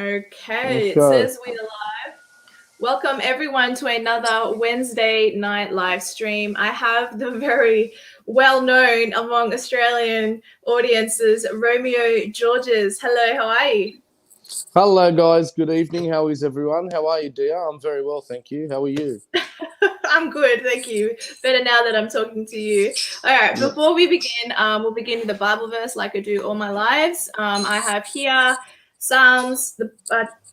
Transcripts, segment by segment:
Okay, it Okay. says we are live. Welcome everyone to another Wednesday night live stream. I have the very well known among Australian audiences, Romeo Georges. Hello, how are you? Hello, guys. Good evening. How is everyone? How are you, dear? I'm very well, thank you. How are you? I'm good, thank you. Better now that I'm talking to you. All right, Yeah. before we begin, we'll begin with the Bible verse like I do all my lives. I have here Psalms,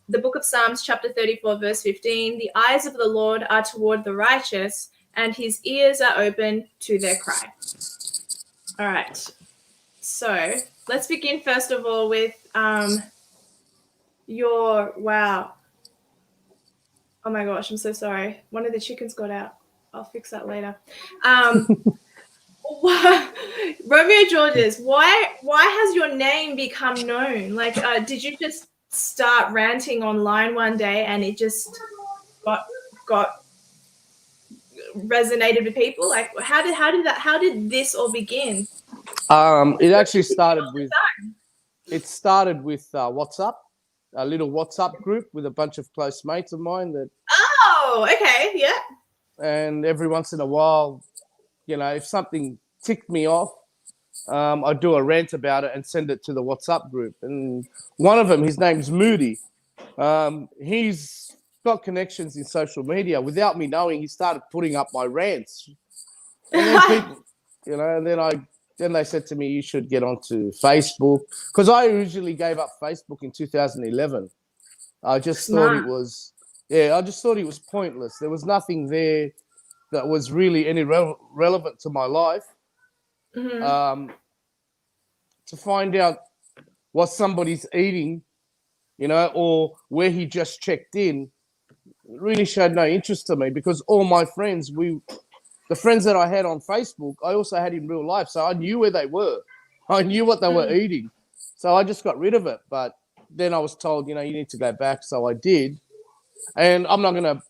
the book of Psalms, chapter 34, verse 15. The eyes of the Lord are toward the righteous, and his ears are open to their cry. All right, so let's begin first of all with wow. Oh my gosh, I'm so sorry. One of the chickens got out. I'll fix that later. Romeo Georges, why has your name become known? Like, did you just start ranting online one day and it just got resonated with people? Like, how did this all begin? It actually started with WhatsApp, a little WhatsApp group with a bunch of close mates of mine Oh, okay, yeah. and every once in a while, if something ticked me off, I'd do a rant about it and send it to the WhatsApp group. And one of them, his name's Moody. He's got connections in social media. Without me knowing, he started putting up my rants. And then people, then they said to me, you should get onto Facebook. Because I originally gave up Facebook in 2011. I just thought Smart. it was, yeah, I just thought it was pointless. There was nothing there that was really any relevant to my life. Mm-hmm. To find out what somebody's eating, or where he just checked in, really showed no interest to me because all my friends, the friends that I had on Facebook, I also had in real life. So I knew where they were. I knew what they were eating. So I just got rid of it. But then I was told, you need to go back. So I did. And I'm not going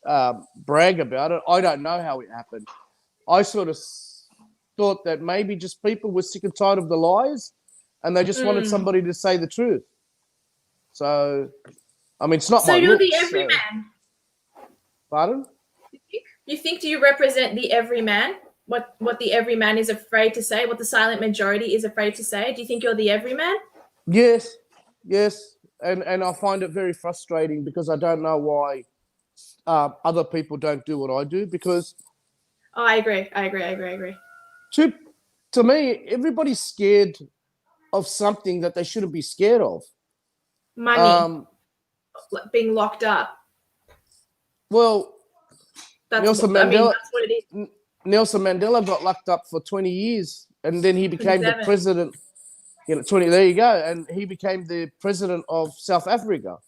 to brag about it. I don't know how it happened. I sort of thought that maybe just people were sick and tired of the lies and they just wanted somebody to say the truth. So, I mean, it's not So my you're the looks. everyman. Pardon? You think do you represent the everyman? What the everyman is afraid to say, what the silent majority is afraid to say? Do you think you're the everyman? Yes, yes. And I find it very frustrating because I don't know why other people don't do what I do because Oh, I agree. to, to me, everybody's scared of something that they shouldn't be scared of. Money, being locked up. Well, Nelson Mandela, That's what it is. Nelson Mandela got locked up for 20 years and then he became the 27. president. 20, there you go. And he became the president of South Africa.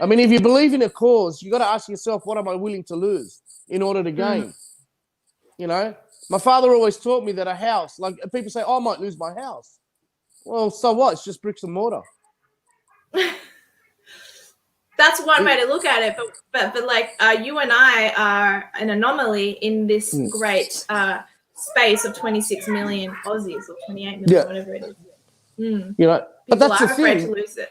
I mean, if you believe in a cause, you got to ask yourself, what am I willing to lose in order to gain? My father always taught me that a house, like people say, oh, I might lose my house. Well, so what? It's just bricks and mortar. That's one way to look at it, but like you and I are an anomaly in this great space of 26 million Aussies or 28 million, whatever it is. But that's the afraid thing. to lose it.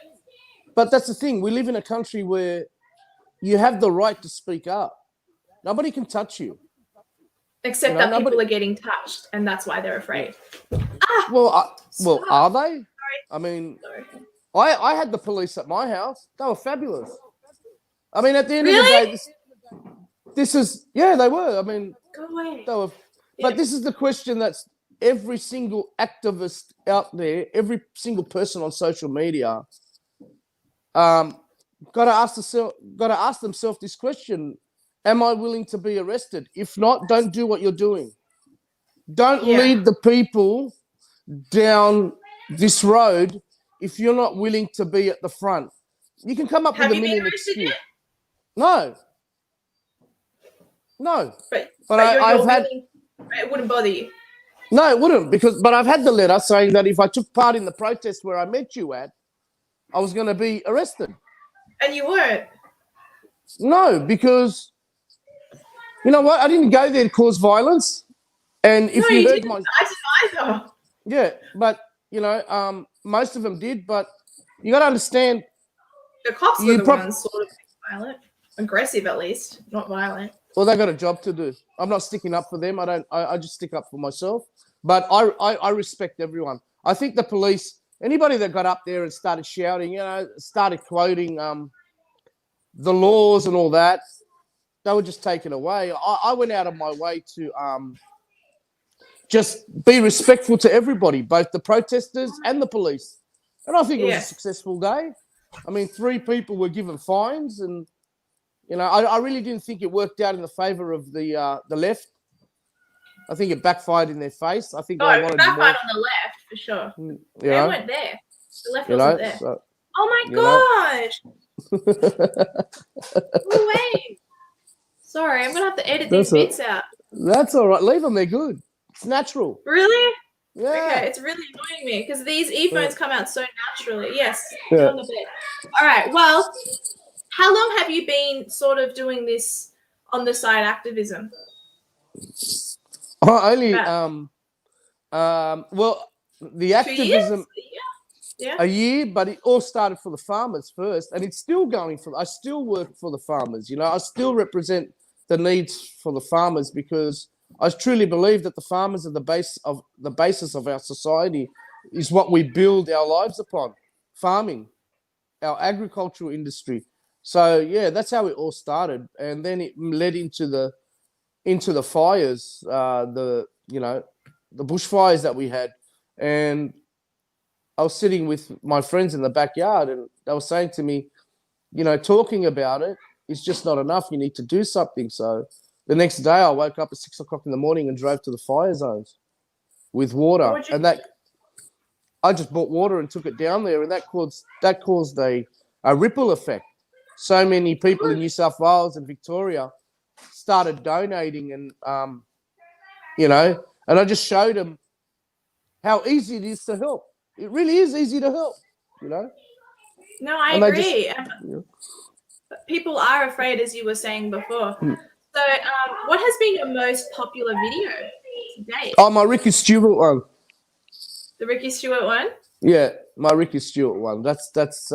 But that's the thing. We live in a country where you have the right to speak up. Nobody can touch you. Except that people are getting touched, and that's why they're afraid. Well, are they? Sorry. I mean, I had the police at my house. They were fabulous. I mean, at the end of the day, this is, yeah, they were. I mean, go away. They were, but this is the question that's every single activist out there, every single person on social media, got to ask themselves this question: am I willing to be arrested? If not, don't do what you're doing. Don't lead the people down this road if you're not willing to be at the front. You can come up with a million excuses. No. But I've had. It wouldn't bother you. No, it wouldn't, but I've had the letter saying that if I took part in the protest where I met you at, I was going to be arrested. And you weren't? No, because you know what? I didn't go there to cause violence. And if you heard my, either. Yeah, but most of them did. But you got to understand, The cops were You the prob- ones sort of violent, aggressive at least, not violent. Well, they got a job to do. I'm not sticking up for them. I just stick up for myself. But I respect everyone. I think the police, anybody that got up there and started shouting, started quoting the laws and all that, they were just taken away. I went out of my way to just be respectful to everybody, both the protesters and the police. And I think it was a successful day. I mean, 3 people were given fines, and I really didn't think it worked out in the favour of the left. I think it backfired in their face. I think they wanted it backfired more. on the left for sure. They know, weren't there. The left wasn't there. So, oh my gosh! Oh wait. Sorry, I'm gonna have to edit these bits out. That's all right. Leave them. They're good. It's natural. Really? Yeah. Okay, it's really annoying me because these earphones come out so naturally. Yes. Yeah. On the bed. All right. Well, how long have you been sort of doing this on the side activism? Only well, the activism 2 years? Yeah. a year, but it all started for the farmers first, and it's still going for. I still work for the farmers. I still represent the needs for the farmers because I truly believe that the farmers are the basis of our society, is what we build our lives upon. Farming, our agricultural industry. So yeah, that's how it all started, and then it led into the fires, the bushfires that we had, and I was sitting with my friends in the backyard, and they were saying to me, talking about it is just not enough. You need to do something. So the next day, I woke up at 6 o'clock in the morning and drove to the fire zones with water, and I just bought water and took it down there, and that caused a ripple effect. So many people in New South Wales and Victoria started donating, and and I just showed them how easy it is to help. It really is easy to help, No, I agree. People are afraid, as you were saying before. So, what has been your most popular video to date? Oh, my Ricky Stewart one. The Ricky Stewart one? Yeah, my Ricky Stewart one. That's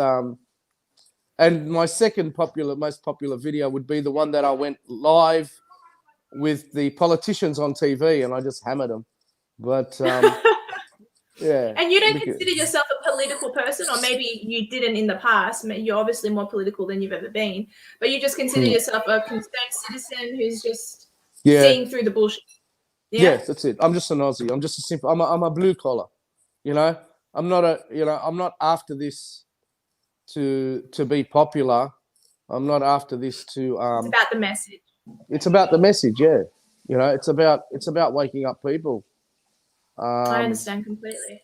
and my second most popular video would be the one that I went live with the politicians on TV, and I just hammered them. But yeah. And you don't consider yourself a political person, or maybe you didn't in the past. You're obviously more political than you've ever been, but you just consider yourself a concerned citizen who's just seeing through the bullshit. Yeah, that's it. I'm just an Aussie. I'm just a simple. I'm a blue collar. I'm not I'm not after this to be popular. I'm not after this to. It's about the message. It's about the message. Yeah. It's about waking up people. I understand completely.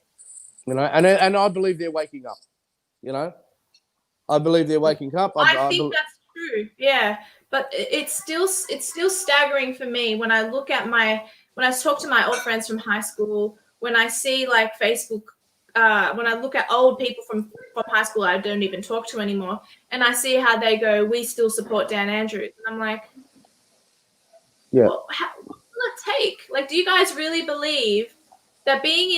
And I believe they're waking up. I believe they're waking up. I think that's true. Yeah, but it's still staggering for me when I talk to my old friends from high school, when I see like Facebook, when I look at old people from high school I don't even talk to anymore, and I see how they go, we still support Dan Andrews, and I'm like, yeah. Well, what will it take? Like, do you guys really believe that being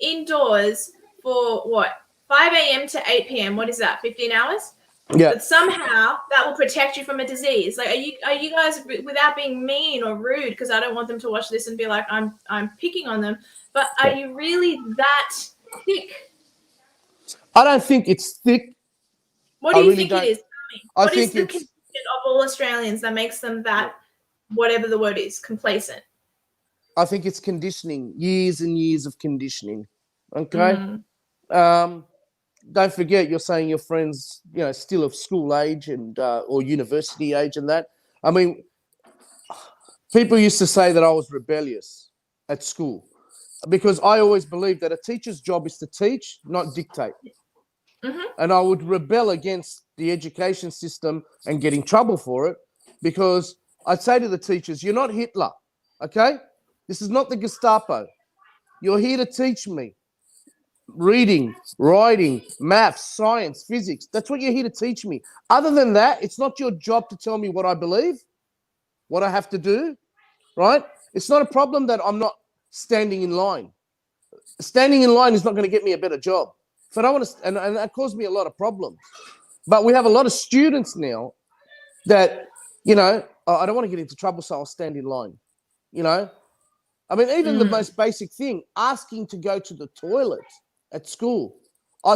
indoors for what, 5 a.m. to 8 p.m., what is that, 15 hours? Yeah. But somehow that will protect you from a disease. Like, are you guys, without being mean or rude, because I don't want them to watch this and be like, I'm picking on them, but are you really that thick? I don't think it's thick. What do you think it is? What is the condition of all Australians that makes them that, whatever the word is, complacent? I think it's conditioning, years and years of conditioning. Okay. Don't forget, you're saying your friends, still of school age and or university age and that. I mean, people used to say that I was rebellious at school because I always believed that a teacher's job is to teach, not dictate. And I would rebel against the education system and get in trouble for it because I'd say to the teachers, you're not Hitler, okay? This is not the Gestapo. You're here to teach me reading, writing, maths, science, physics. That's what you're here to teach me. Other than that, it's not your job to tell me what I believe, what I have to do, right? It's not a problem that I'm not standing in line. Standing in line is not going to get me a better job. If I don't want to, and that caused me a lot of problems. But we have a lot of students now that, you know, I don't want to get into trouble, so I'll stand in line. You know, I mean, even the most basic thing, asking to go to the toilet at school,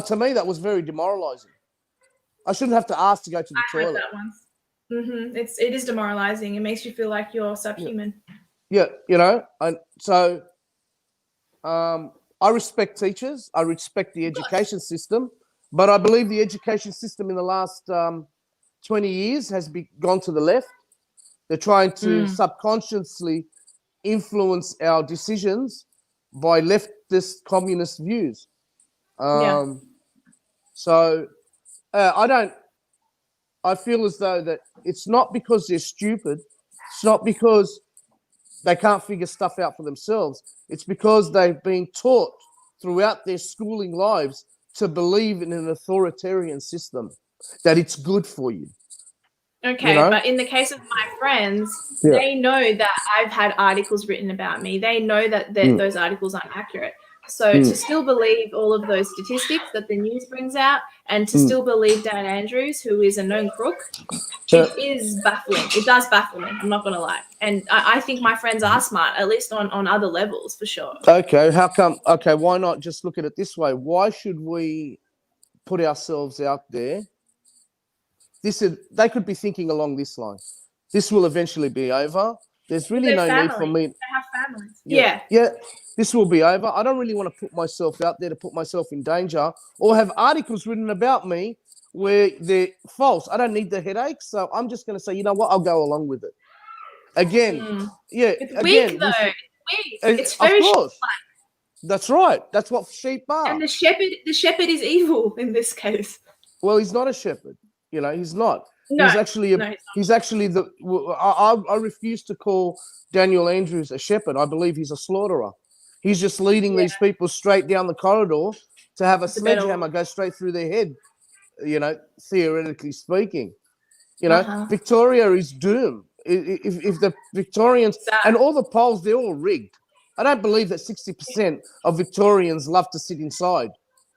to me, that was very demoralizing. I shouldn't have to ask to go to the I heard toilet. that once. It is demoralizing. It makes you feel like you're subhuman. Yeah, you know, and so I respect teachers. I respect the education system, but I believe the education system in the last 20 years has gone to the left. They're trying to subconsciously influence our decisions by leftist communist views. So I feel as though that it's not because they're stupid. It's not because they can't figure stuff out for themselves. It's because they've been taught throughout their schooling lives to believe in an authoritarian system, that it's good for you. Okay, you know? But in the case of my friends, they know that I've had articles written about me. They know that those articles aren't accurate. So to still believe all of those statistics that the news brings out, and to still believe Dan Andrews, who is a known crook, it is baffling. It does baffle me. I'm not going to lie. And I think my friends are smart, at least on other levels, for sure. Okay, how come? Okay, why not just look at it this way? Why should we put ourselves out there? They could be thinking along this line. This will eventually be over. There's really no need for me. They have families. Yeah. This will be over. I don't really want to put myself out there to put myself in danger or have articles written about me where they're false. I don't need the headache, so I'm just going to say, you know what? I'll go along with it. Again, it's weak though. It's weak. It's very of course. That's right. That's what sheep are. And the shepherd is evil in this case. Well, he's not a shepherd. You know, he's not. No, he's actually I refuse to call Daniel Andrews a shepherd. I believe he's a slaughterer. He's just leading these people straight down the corridor to have a sledgehammer go straight through their head, you know, theoretically speaking. You know, Victoria is doomed. If the Victorians and all the polls, they're all rigged. I don't believe that 60% of Victorians love to sit inside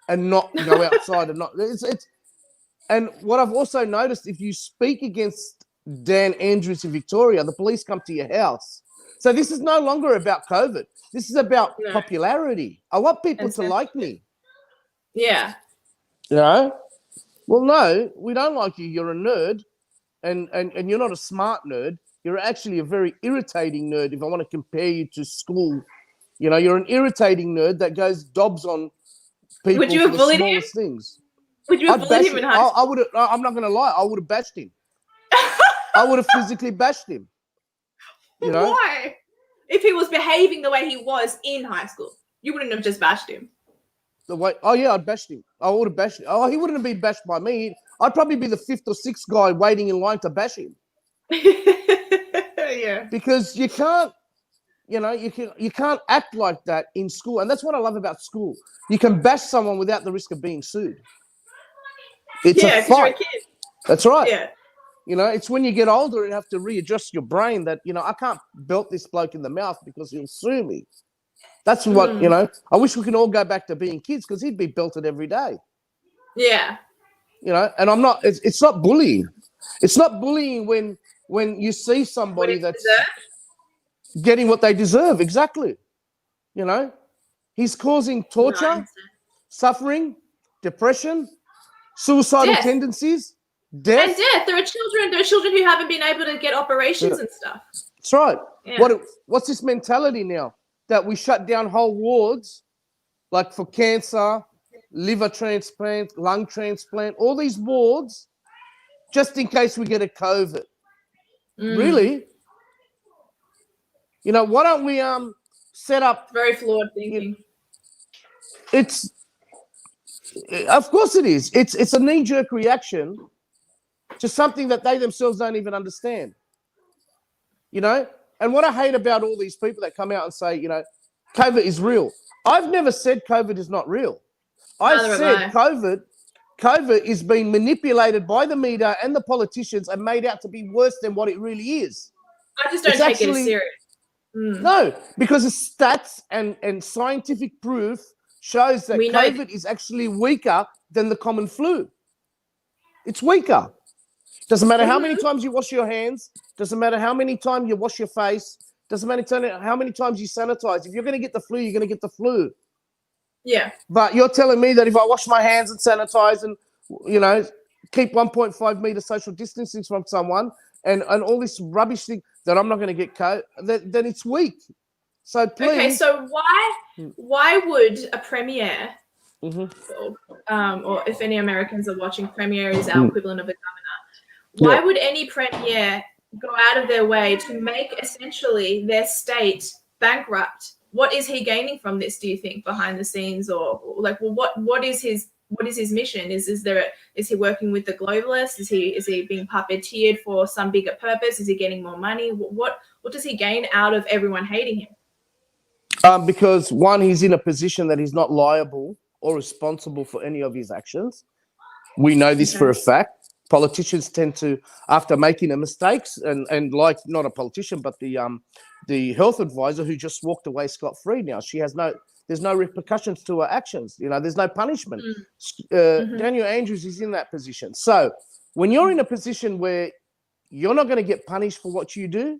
and not go outside and not. And what I've also noticed, if you speak against Dan Andrews in Victoria, the police come to your house. So this is no longer about COVID. This is about popularity. I want people to like me. Yeah. You know? Well, no, we don't like you. You're a nerd, and you're not a smart nerd. You're actually a very irritating nerd if I want to compare you to school. You know, you're an irritating nerd that goes dobs on people for the smallest things. Would you have bullied him in high school? I would have. I'm not going to lie. I would have bashed him. I would have physically bashed him. You know? Why? If he was behaving the way he was in high school, you wouldn't have just bashed him. I'd bashed him. I would have bashed him. Oh, he wouldn't have been bashed by me. I'd probably be the 5th or 6th guy waiting in line to bash him. Yeah. Because you can't, you know, you can't act like that in school, and that's what I love about school. You can bash someone without the risk of being sued. It's a fight. You're a kid. That's right. Yeah. You know, it's when you get older and have to readjust your brain that, you know, I can't belt this bloke in the mouth because he'll sue me. That's what, you know, I wish we could all go back to being kids because he'd be belted every day. Yeah. You know, and I'm not, it's not bullying. It's not bullying when you see somebody that's getting what they deserve. Exactly. You know, he's causing torture, suffering, depression, suicidal tendencies, death. And death. There are children who haven't been able to get operations and stuff. That's right. Yeah. What's this mentality now that we shut down whole wards, like for cancer, liver transplant, lung transplant, all these wards, just in case we get a COVID? Really? You know, why don't we set up? Very flawed thinking. Of course it is. It's a knee-jerk reaction to something that they themselves don't even understand. You know? And what I hate about all these people that come out and say, you know, COVID is real. I've never said COVID is not real. I said COVID is being manipulated by the media and the politicians and made out to be worse than what it really is. I just don't take it as serious. No, because the stats and scientific proof shows that COVID is actually weaker than the common flu. It's weaker. Doesn't matter how many times you wash your hands. Doesn't matter how many times you wash your face. Doesn't matter how many times you sanitize. If you're going to get the flu, you're going to get the flu. Yeah. But you're telling me that if I wash my hands and sanitize and, you know, keep 1.5 meter social distancing from someone and all this rubbish thing that I'm not going to get COVID, then it's weak. So please. Okay, so why would a premier, or if any Americans are watching, premier is our equivalent of a governor. Why would any premier go out of their way to make essentially their state bankrupt? What is he gaining from this, do you think, behind the scenes, or like, well, what is his mission? Is he working with the globalists? Is he being puppeteered for some bigger purpose? Is he getting more money? What does he gain out of everyone hating him? Because one, he's in a position that he's not liable or responsible for any of his actions. We know this for a fact. Politicians tend to, after making a mistakes, and like not a politician, but the health advisor who just walked away scot-free now. There's no repercussions to her actions. You know, there's no punishment. Daniel Andrews is in that position. So when you're in a position where you're not going to get punished for what you do,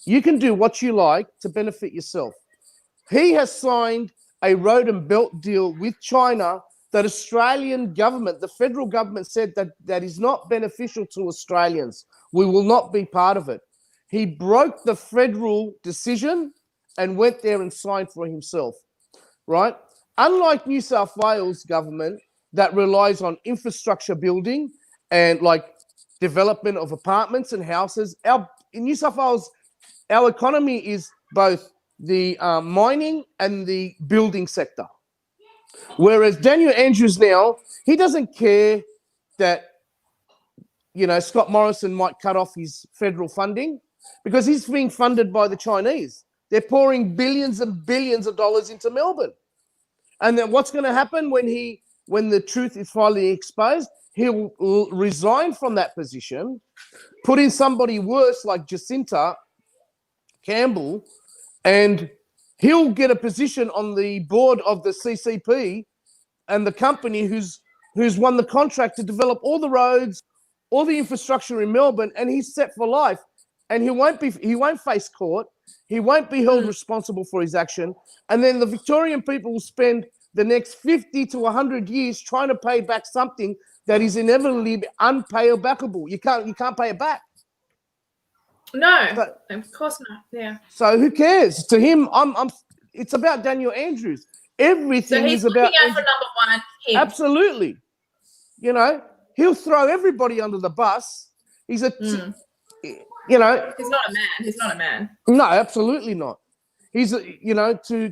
you can do what you like to benefit yourself. He has signed a road and belt deal with China that Australian government, the federal government, said that is not beneficial to Australians. We will not be part of it. He broke the federal decision and went there and signed for himself, right? Unlike New South Wales government that relies on infrastructure building and like development of apartments and houses, in New South Wales, our economy is both the mining and the building sector. Whereas Daniel Andrews now, he doesn't care that, you know, Scott Morrison might cut off his federal funding because he's being funded by the Chinese. They're pouring billions and billions of dollars into Melbourne. And then what's going to happen when the truth is finally exposed? He'll resign from that position, put in somebody worse like Jacinta Campbell, and he'll get a position on the board of the CCP and the company who's won the contract to develop all the roads, all the infrastructure in Melbourne, and he's set for life. And he won't face court. He won't be held responsible for his action. And then the Victorian people will spend the next 50 to 100 years trying to pay back something that is inevitably unpayable. You can't pay it back. No, of course not. Yeah. So who cares? To him, it's about Daniel Andrews. Everything is about. So he's looking out for number one. Him. Absolutely. You know, he'll throw everybody under the bus. He's a, you know. He's not a man. He's not a man. No, absolutely not. He's, you know, to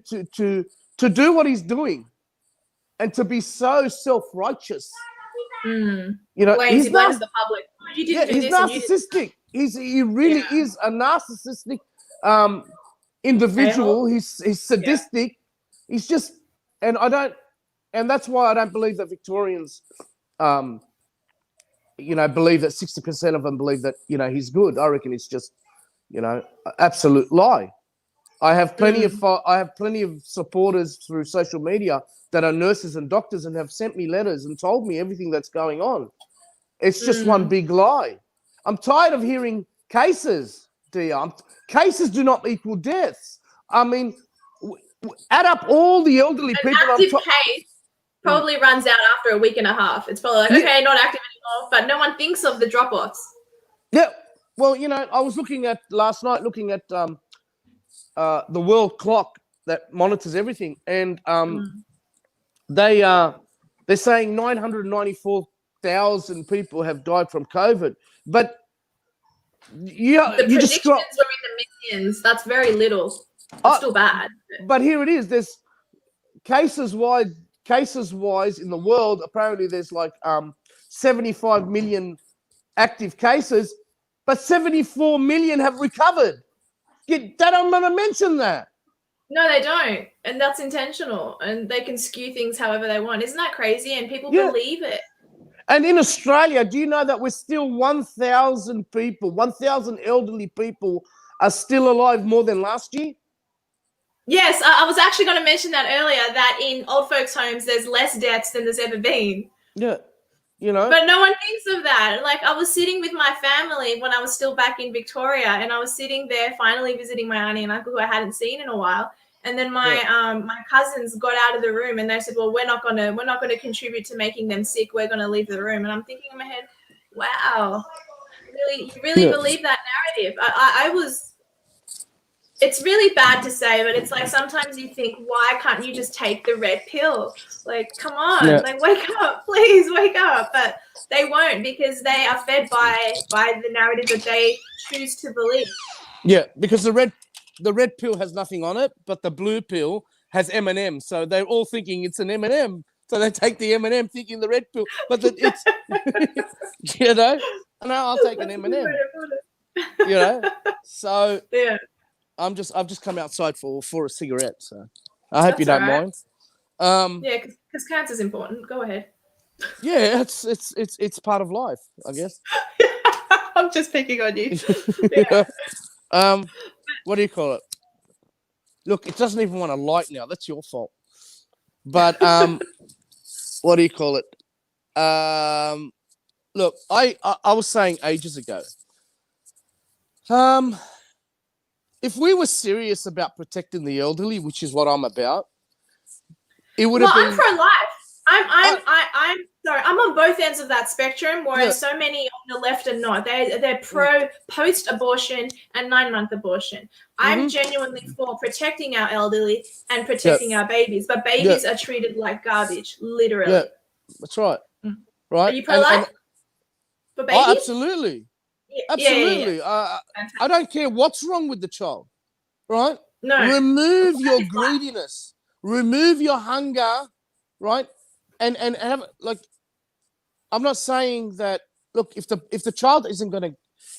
do what he's doing, and to be so self-righteous. You know, he blames the public. You didn't do he's this narcissistic. He really is a narcissistic individual. He's sadistic. He's just, and that's why I don't believe that Victorians, you know, believe that 60% of them believe that, you know, he's good. I reckon it's just, you know, absolute lie. I have plenty of supporters through social media that are nurses and doctors and have sent me letters and told me everything that's going on. It's just one big lie. I'm tired of hearing cases, dear. Cases do not equal deaths. I mean, add up all the elderly people. An active case probably runs out after a week and a half. It's probably like, okay, not active anymore, but no one thinks of the drop-offs. Yeah. Well, you know, I was looking at the world clock that monitors everything, and they're saying 994,000 people have died from COVID. But the predictions were in the millions. That's very little. It's still bad. But here it is. There's cases wise in the world. Apparently, there's like 75 million active cases, but 74 million have recovered. They don't want to mention that. No, they don't, and that's intentional. And they can skew things however they want. Isn't that crazy? And people believe it. And in Australia, do you know that we're still 1,000 people, 1,000 elderly people are still alive more than last year? Yes, I was actually going to mention that earlier, that in old folks' homes, there's less deaths than there's ever been. Yeah. you know. But no one thinks of that. Like, I was sitting with my family when I was still back in Victoria, and I was sitting there finally visiting my auntie and uncle who I hadn't seen in a while. And then my my cousins got out of the room and they said, "Well, we're not gonna contribute to making them sick. We're gonna leave the room." And I'm thinking in my head, "Wow, you really believe that narrative?" I was. It's really bad to say, but it's like sometimes you think, why can't you just take the red pill? Like, come on, like wake up, please wake up. But they won't, because they are fed by the narrative that they choose to believe. Yeah, because the red pill has nothing on it, but the blue pill has M&M. So they're all thinking it's an M&M. So they take the M&M thinking the red pill, but it's you know, no, I'll take an M&M. You know, so yeah. I've just come outside for a cigarette, so I hope you don't mind. Yeah, because cancer's important. Go ahead. Yeah, it's part of life, I guess. I'm just picking on you. Yeah. What do you call it? Look, it doesn't even want to light now. That's your fault. But what do you call it? Look, I was saying ages ago. If we were serious about protecting the elderly, which is what I'm about, it would have been. I'm pro-life. I'm sorry. I'm on both ends of that spectrum, whereas so many on the left are not. They're pro post-abortion and 9-month abortion. I'm genuinely for protecting our elderly and protecting our babies, but babies are treated like garbage, literally. Yeah, that's right. Right. Are you pro-life for babies? Oh, absolutely. Absolutely. Yeah. I don't care what's wrong with the child, right? No. Remove your greediness, remove your hunger, right? And have, like, I'm not saying that. Look, if the child isn't going to,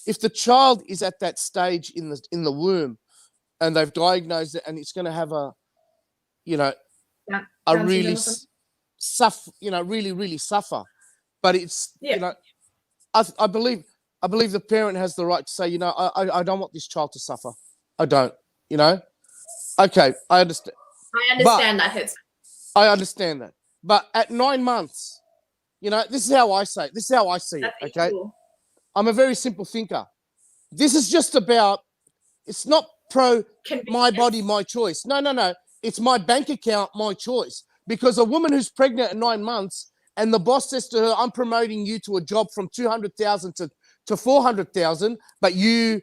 if the child is at that stage in the womb, and they've diagnosed it, and it's going to have a, you know, a really suffer, you know, really suffer, but it's you know, I believe the parent has the right to say, you know, I don't want this child to suffer. I don't, you know. Okay, I understand. I understand that hits. I understand that. But at 9 months, you know, this is how I say it. This is how I see it, okay? Equal. I'm a very simple thinker. This is just about, it's not my body, my choice. No. It's my bank account, my choice. Because a woman who's pregnant at 9 months and the boss says to her, I'm promoting you to a job from 200,000 to 400,000, but you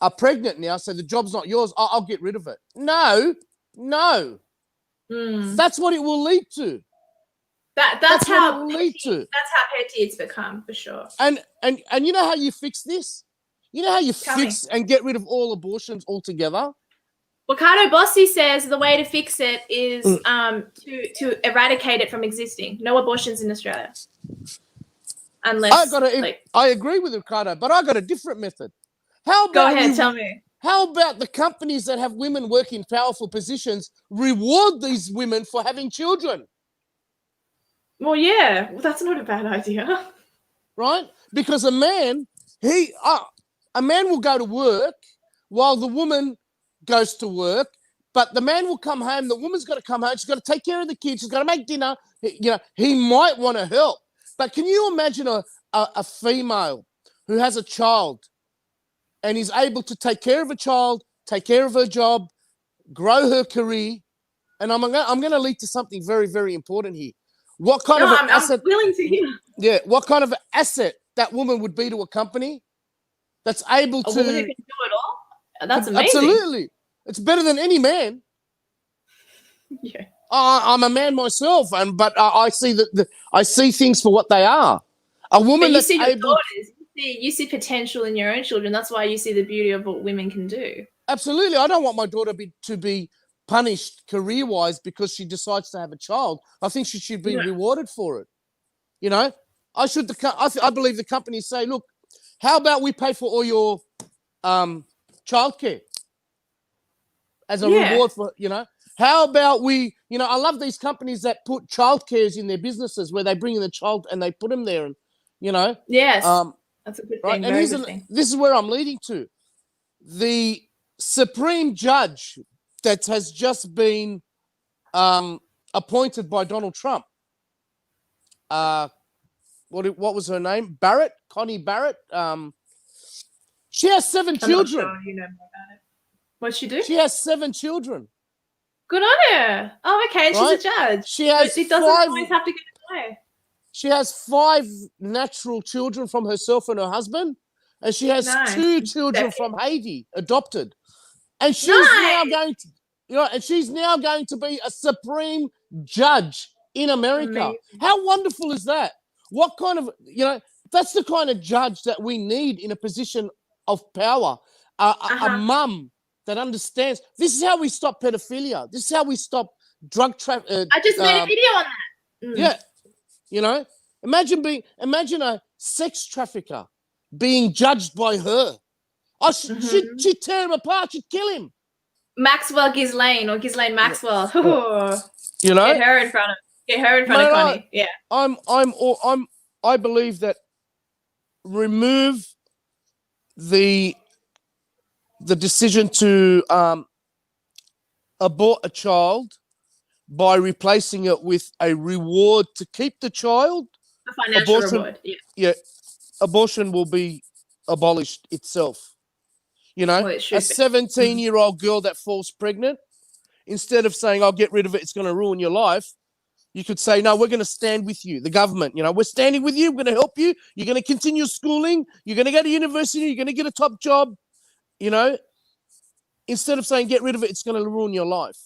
are pregnant now, so the job's not yours. I'll get rid of it. No. That's what it will lead to. That's how it will lead to. That's how petty it's become, for sure. And you know how you fix this? You know how you fix and get rid of all abortions altogether? Ricardo Bossi says the way to fix it is to eradicate it from existing. No abortions in Australia. Unless I agree with Ricardo, but I got a different method. Go ahead, tell me. How about the companies that have women work in powerful positions reward these women for having children? Well, yeah, that's not a bad idea. Right? Because a man will go to work while the woman goes to work, but the man will come home, the woman's got to come home, she's got to take care of the kids, she's got to make dinner. You know, he might want to help. But can you imagine a female who has a child and is able to take care of a child, take care of her job, grow her career? And I'm going to lead to something very, very important here. What kind of an asset? I'm willing to hear. Yeah, what kind of asset that woman would be to a company that's able to. A woman who can do it all? That's amazing. Absolutely. It's better than any man. Yeah. I'm a man myself, but I see I see things for what they are. A woman that's able. You see potential in your own children. That's why you see the beauty of what women can do. Absolutely. I don't want my daughter to be punished career-wise because she decides to have a child. I think she should be rewarded for it. You know, I believe the companies say, look, how about we pay for all your childcare as a reward for, you know? How about we, you know, I love these companies that put childcares in their businesses where they bring in the child and they put them there, and, you know. Yes, that's a good thing. And this is where I'm leading to. The Supreme Judge that has just been appointed by Donald Trump, what was her name? Barrett, Connie Barrett. She has 7 I'm children. not sure you know more about it. What'd she do? She has 7 children. Good on her. Oh, okay. And Right? she's a judge. She has But it doesn't 5. always have to get away. She has 5 natural children from herself and her husband, and she has Nice. 2 children from Haiti, adopted. And she's now going to, and she's now going to be a supreme judge in America. Amazing. How wonderful is that? What kind of, that's the kind of judge that we need in a position of power. A mum that understands. This is how we stop pedophilia. This is how we stop drug trafficking. I just made a video on that. Yeah. Imagine a sex trafficker being judged by her. She'd tear him apart. She'd kill him. Maxwell Ghislaine or Ghislaine Maxwell. Get her in front of Connie. Yeah. I believe that remove the decision to abort a child by replacing it with a reward to keep the child. A financial reward. Yeah. Abortion will be abolished itself. A 17-year-old girl that falls pregnant, instead of saying, I'll get rid of it, it's going to ruin your life, you could say, no, we're going to stand with you, the government. We're standing with you. We're going to help you. You're going to continue schooling. You're going to go to university. You're going to get a top job. Instead of saying, get rid of it, it's going to ruin your life.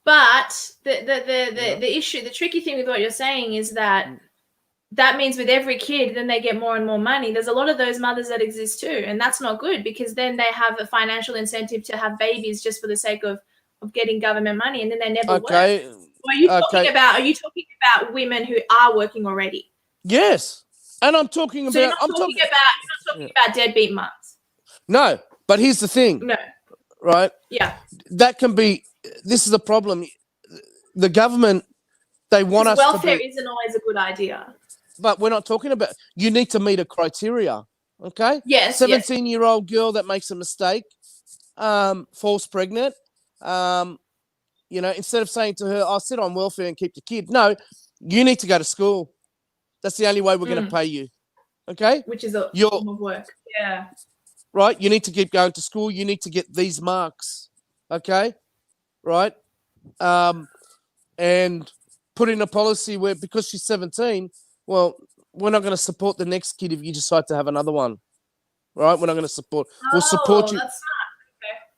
But the issue, the tricky thing with what you're saying is that means with every kid, then they get more and more money. There's a lot of those mothers that exist too, and that's not good because then they have a financial incentive to have babies just for the sake of getting government money, and then they never work. Are you talking about women who are working already? Yes, and I'm talking about. So you're not talking about deadbeat mums. No, but here's the thing. No. Right. Yeah. That can be. This is the problem. The government, they want us. Welfare isn't always a good idea. But we're not talking about. You need to meet a criteria. Okay. Yes. 17-year-old girl that makes a mistake, falls pregnant. Instead of saying to her, I'll sit on welfare and keep the kid. No, you need to go to school. That's the only way we're going to pay you. Okay? Which is a form of work. Yeah. Right? You need to keep going to school. You need to get these marks. Okay? Right? And put in a policy where, because she's 17, well, we're not going to support the next kid if you decide to have another one. Right? We're not going to support. We'll support you. That's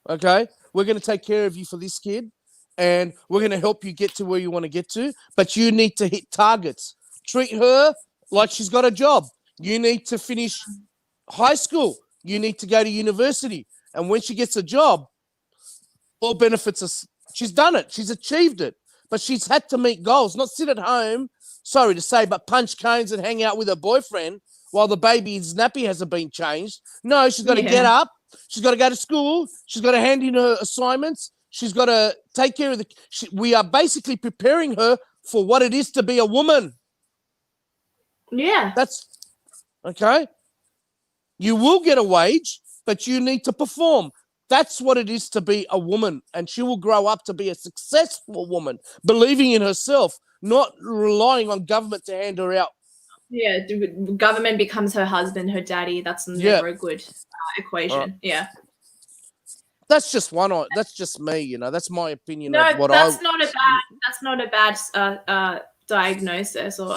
smart. Okay. We're going to take care of you for this kid, and we're going to help you get to where you want to get to, but you need to hit targets. Treat her like she's got a job. You need to finish high school. You need to go to university. And when she gets a job, all benefits are, she's done it. She's achieved it. But she's had to meet goals, not sit at home, sorry to say, but punch cones and hang out with her boyfriend while the baby's nappy hasn't been changed. No, she's got to get up. She's got to go to school. She's got to hand in her assignments. She's got to take care of we are basically preparing her for what it is to be a woman. Yeah. That's okay. You will get a wage, but you need to perform. That's what it is to be a woman. And she will grow up to be a successful woman, believing in herself, not relying on government to hand her out. Yeah, government becomes her husband, her daddy. That's never a good equation. Right. Yeah. That's just that's just me, that's my opinion. No, of what that's not a bad diagnosis or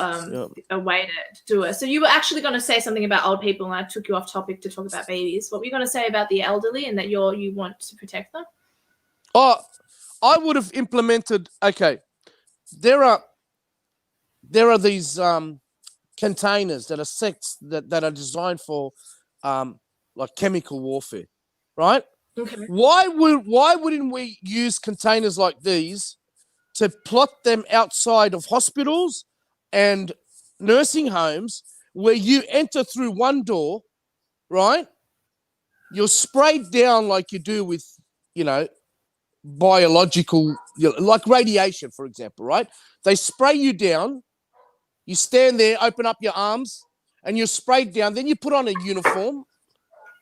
a way to do it. So you were actually going to say something about old people, and I took you off topic to talk about babies. What were you going to say about the elderly and that you want to protect them? Oh, I would have implemented. Okay, there are these containers that are that are designed for like chemical warfare, right? Okay. Why wouldn't we use containers like these to plot them outside of hospitals and nursing homes where you enter through one door, right? You're sprayed down like you do with, biological, like radiation, for example, right? They spray you down. You stand there, open up your arms, and you're sprayed down. Then you put on a uniform,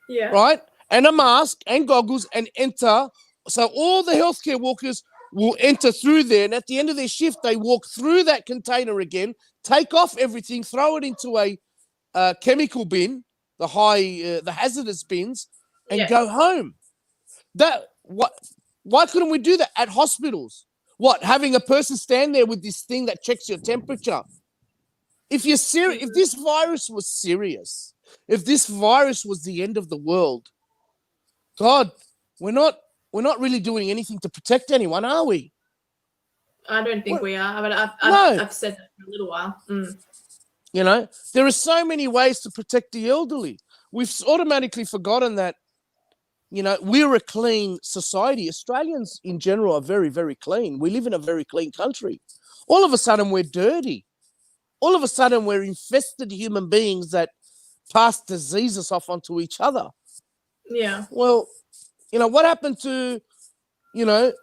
yeah, right? And a mask and goggles and enter. So all the healthcare workers will enter through there, and at the end of their shift, they walk through that container again, take off everything, throw it into a chemical bin, the hazardous bins, and go home. Why couldn't we do that at hospitals? What, having a person stand there with this thing that checks your temperature? If you're serious, if this virus was serious, if this virus was the end of the world, God, we're not really doing anything to protect anyone, are we? I don't think we are. But I've said that for a little while. You know, there are so many ways to protect the elderly. We've automatically forgotten that, you know, we're a clean society. Australians in general are very, very clean. We live in a very clean country. All of a sudden, we're dirty. All of a sudden, we're infested human beings that pass diseases off onto each other. Yeah. Well, you know, what happened to, you know,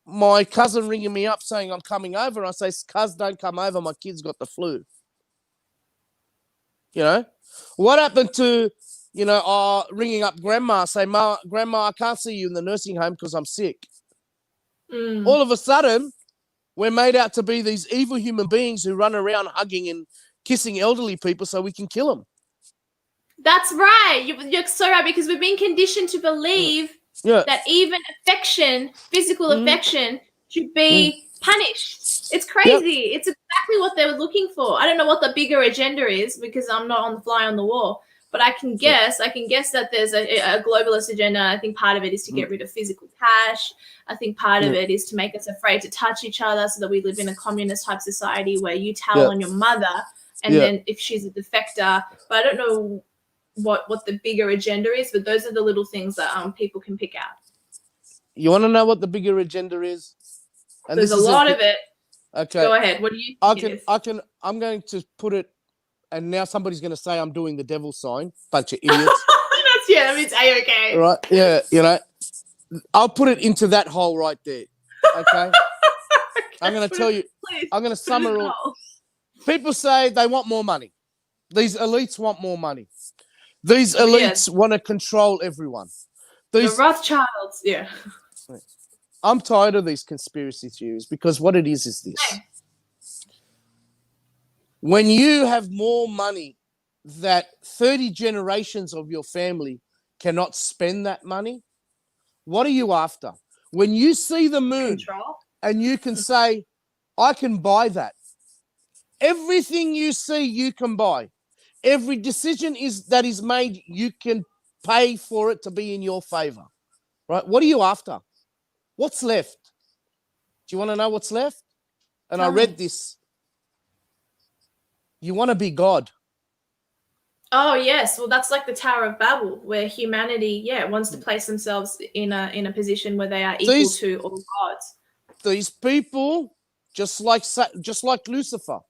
my cousin ringing me up saying I'm coming over? I say, cuz, don't come over. My kid's got the flu. You know, what happened to, you know, ringing up grandma, say, grandma, I can't see you in the nursing home because I'm sick. All of a sudden, we're made out to be these evil human beings who run around hugging and kissing elderly people so we can kill them. That's right. You're so right, because we've been conditioned to believe that even affection, physical affection, should be punished. It's crazy. It's exactly what they were looking for. I don't know what the bigger agenda is, because I'm not on the fly on the wall. But I can guess that there's a globalist agenda. I think part of it is to get rid of physical cash. I think part of it is to make us afraid to touch each other, so that we live in a communist type society where you tell on your mother, and then if she's a defector. But I don't know what the bigger agenda is, but those are the little things that people can pick out. You want to know what the bigger agenda is? And there's a lot of it. Okay. Go ahead. What do you think I'm going to put it, and now somebody's going to say I'm doing the devil sign. Bunch of idiots. That means A-okay. Right? Yeah, you know. I'll put it into that hole right there. Okay? I'm going to tell you. Please, I'm going to summarize. People say they want more money. These elites want more money. These elites want to control everyone. The Rothschilds, I'm tired of these conspiracy theories, because what it is this. When you have more money that 30 generations of your family cannot spend that money, what are you after? When you see the moon and you can say, I can buy that. Everything you see, you can buy. Every decision that is made, you can pay for it to be in your favor. Right? What are you after? What's left? Do you want to know what's left? And I read this. You want to be God. Oh, yes. Well, that's like the Tower of Babel, where humanity, wants to place themselves in a position where they are equal to all gods. These people, just like Lucifer.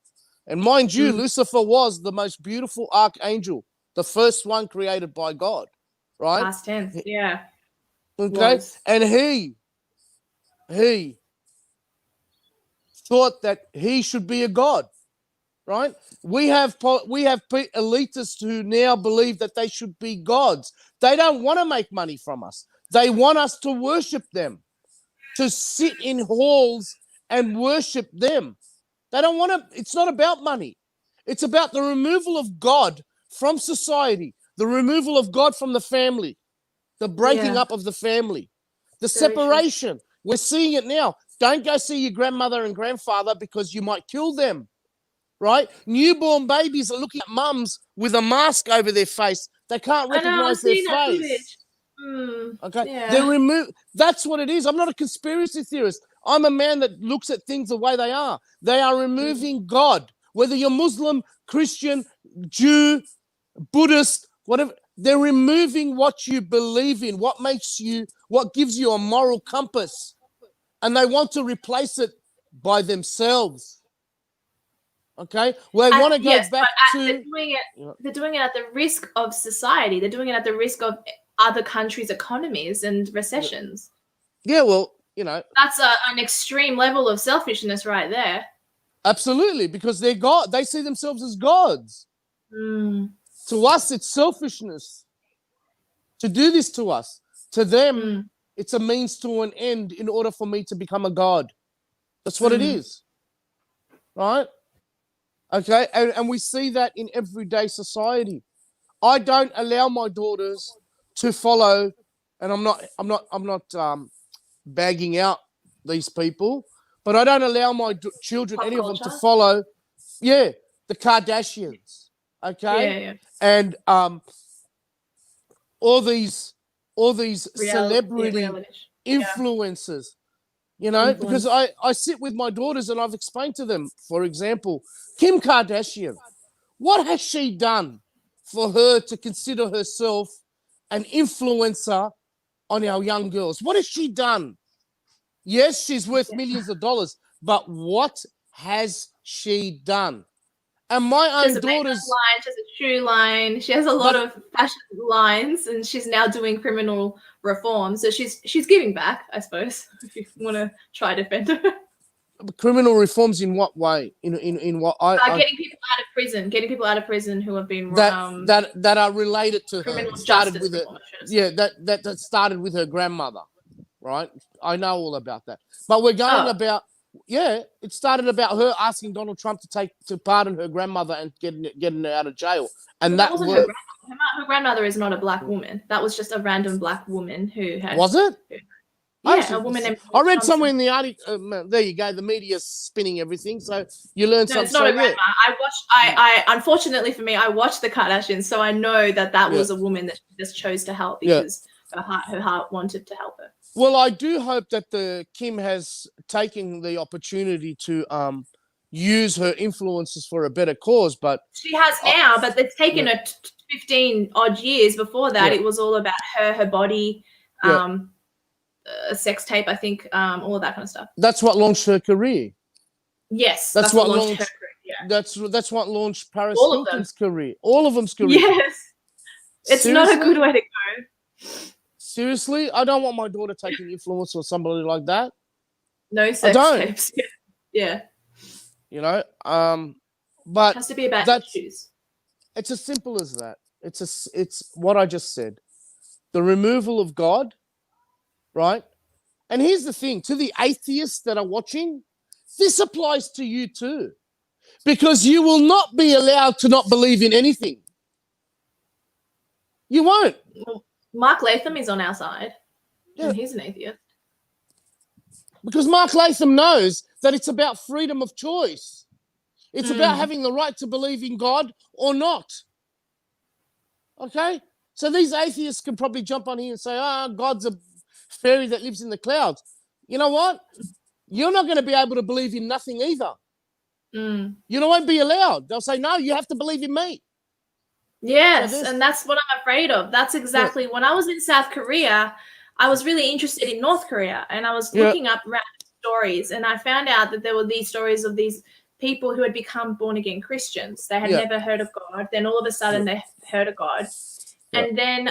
And mind you, Lucifer was the most beautiful archangel, the first one created by God, right? Past tense, yeah. Okay, and he thought that he should be a god, right? We have elitists who now believe that they should be gods. They don't want to make money from us. They want us to worship them, to sit in halls and worship them. They don't want to. It's not about money. It's about the removal of God from society, the removal of God from the family, the breaking up of the family, the separation. We're seeing it now. Don't go see your grandmother and grandfather, because you might kill them, right? Newborn babies are looking at mums with a mask over their face. They can't recognize their face. Okay, they're removed. That's what it is. I'm not a conspiracy theorist. I'm a man that looks at things the way they are. They are removing God, whether you're Muslim, Christian, Jew, Buddhist, whatever. They're removing what you believe in, what gives you a moral compass, and they want to replace it by themselves. Okay, well, they want to go back to. They're doing it at the risk of society. They're doing it at the risk of other countries' economies and recessions. Yeah, well, you know, that's an extreme level of selfishness right there. Absolutely, because they're God. They see themselves as gods. To us, it's selfishness to do this to us. To them, It's a means to an end in order for me to become a god. That's what it is. Right? Okay. And we see that in everyday society. I don't allow my daughters to follow, and I'm not bagging out these people, but I don't allow my children, Pop any of them, to culture. follow, the Kardashians, okay, Yeah. and all these celebrity Reality. influencers, because I sit with my daughters and I've explained to them, for example, Kim Kardashian, what has she done for her to consider herself an influencer on our young girls? What has she done? Yes, she's worth millions of dollars, but what has she done? And my She has own a makeup daughters, line, she has a shoe line, she has a lot of fashion lines, and she's now doing criminal reform. So she's giving back, I suppose, if you want to try to defend her. criminal reforms in what way? In what Getting people out of prison who have been that are related to her. criminal Started justice with her, reform, I should have said. that started with her grandmother, right? I know all about that. But we're going about, it started about her asking Donald Trump to pardon her grandmother and getting her out of jail. And that wasn't her grandmother. Her grandmother is not a black woman. That was just a random black woman who had. Was it? A woman named. I read somewhere in the article. There you go. The media's spinning everything, so you learn something. It's not a grandma. I unfortunately for me, I watched the Kardashians, so I know that was a woman that just chose to help because her heart wanted to help her. Well, I do hope that the Kim has taken the opportunity to use her influences for a better cause, but she has now. But it's taken her 15 odd years. Before that, it was all about her body. A sex tape, I think, all of that kind of stuff. That's what launched her career. Yes, that's what launched her career. Yeah. That's what launched Paris Hilton's career. All of them's career. Yes, it's not a good way to go. Seriously, I don't want my daughter taking influence or somebody like that. No sex tapes. Yeah. But it has to be about issues. It's as simple as that. It's what I just said. The removal of God. Right? And here's the thing, to the atheists that are watching, this applies to you too. Because you will not be allowed to not believe in anything. You won't. Well, Mark Latham is on our side. And he's an atheist. Because Mark Latham knows that it's about freedom of choice. It's about having the right to believe in God or not. Okay? So these atheists can probably jump on here and say, God's a fairy that lives in the clouds. You know what? You're not going to be able to believe in nothing either. You won't be allowed. They'll say, no, you have to believe in me. Yes, and that's what I'm afraid of. That's exactly when I was in South Korea, I was really interested in North Korea, and I was looking up random stories, and I found out that there were these stories of these people who had become born-again Christians. They had never heard of God. Then all of a sudden they heard of God. And then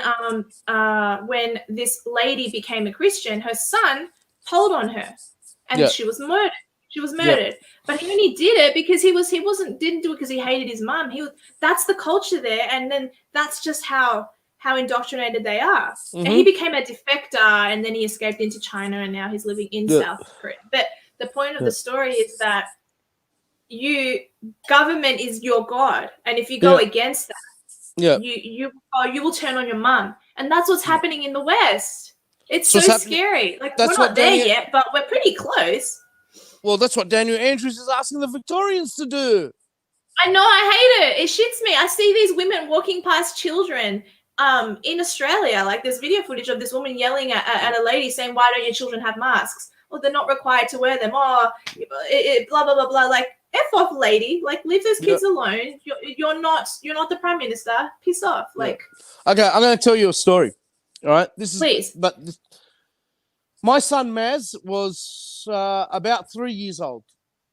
when this lady became a Christian, her son told on her, and she was murdered. She was murdered, but he only did it because didn't do it because he hated his mom. That's the culture there, and then that's just how indoctrinated they are. And he became a defector, and then he escaped into China, and now he's living in South Korea. But the point of the story is that government is your God, and if you go against that. You will turn on your mum, and that's what's happening in the West. It's so scary. Like we're not there yet, but we're pretty close. Well, that's what Daniel Andrews is asking the Victorians to do. I know, I hate it. It shits me. I see these women walking past children in Australia. Like there's video footage of this woman yelling at a lady saying, "Why don't your children have masks?" Well, they're not required to wear them. Blah blah blah blah. Like F off, lady. Like leave those kids alone. You're not the prime minister. Piss off. Like okay, I'm going to tell you a story. All right, please. My son Maz was about 3 years old,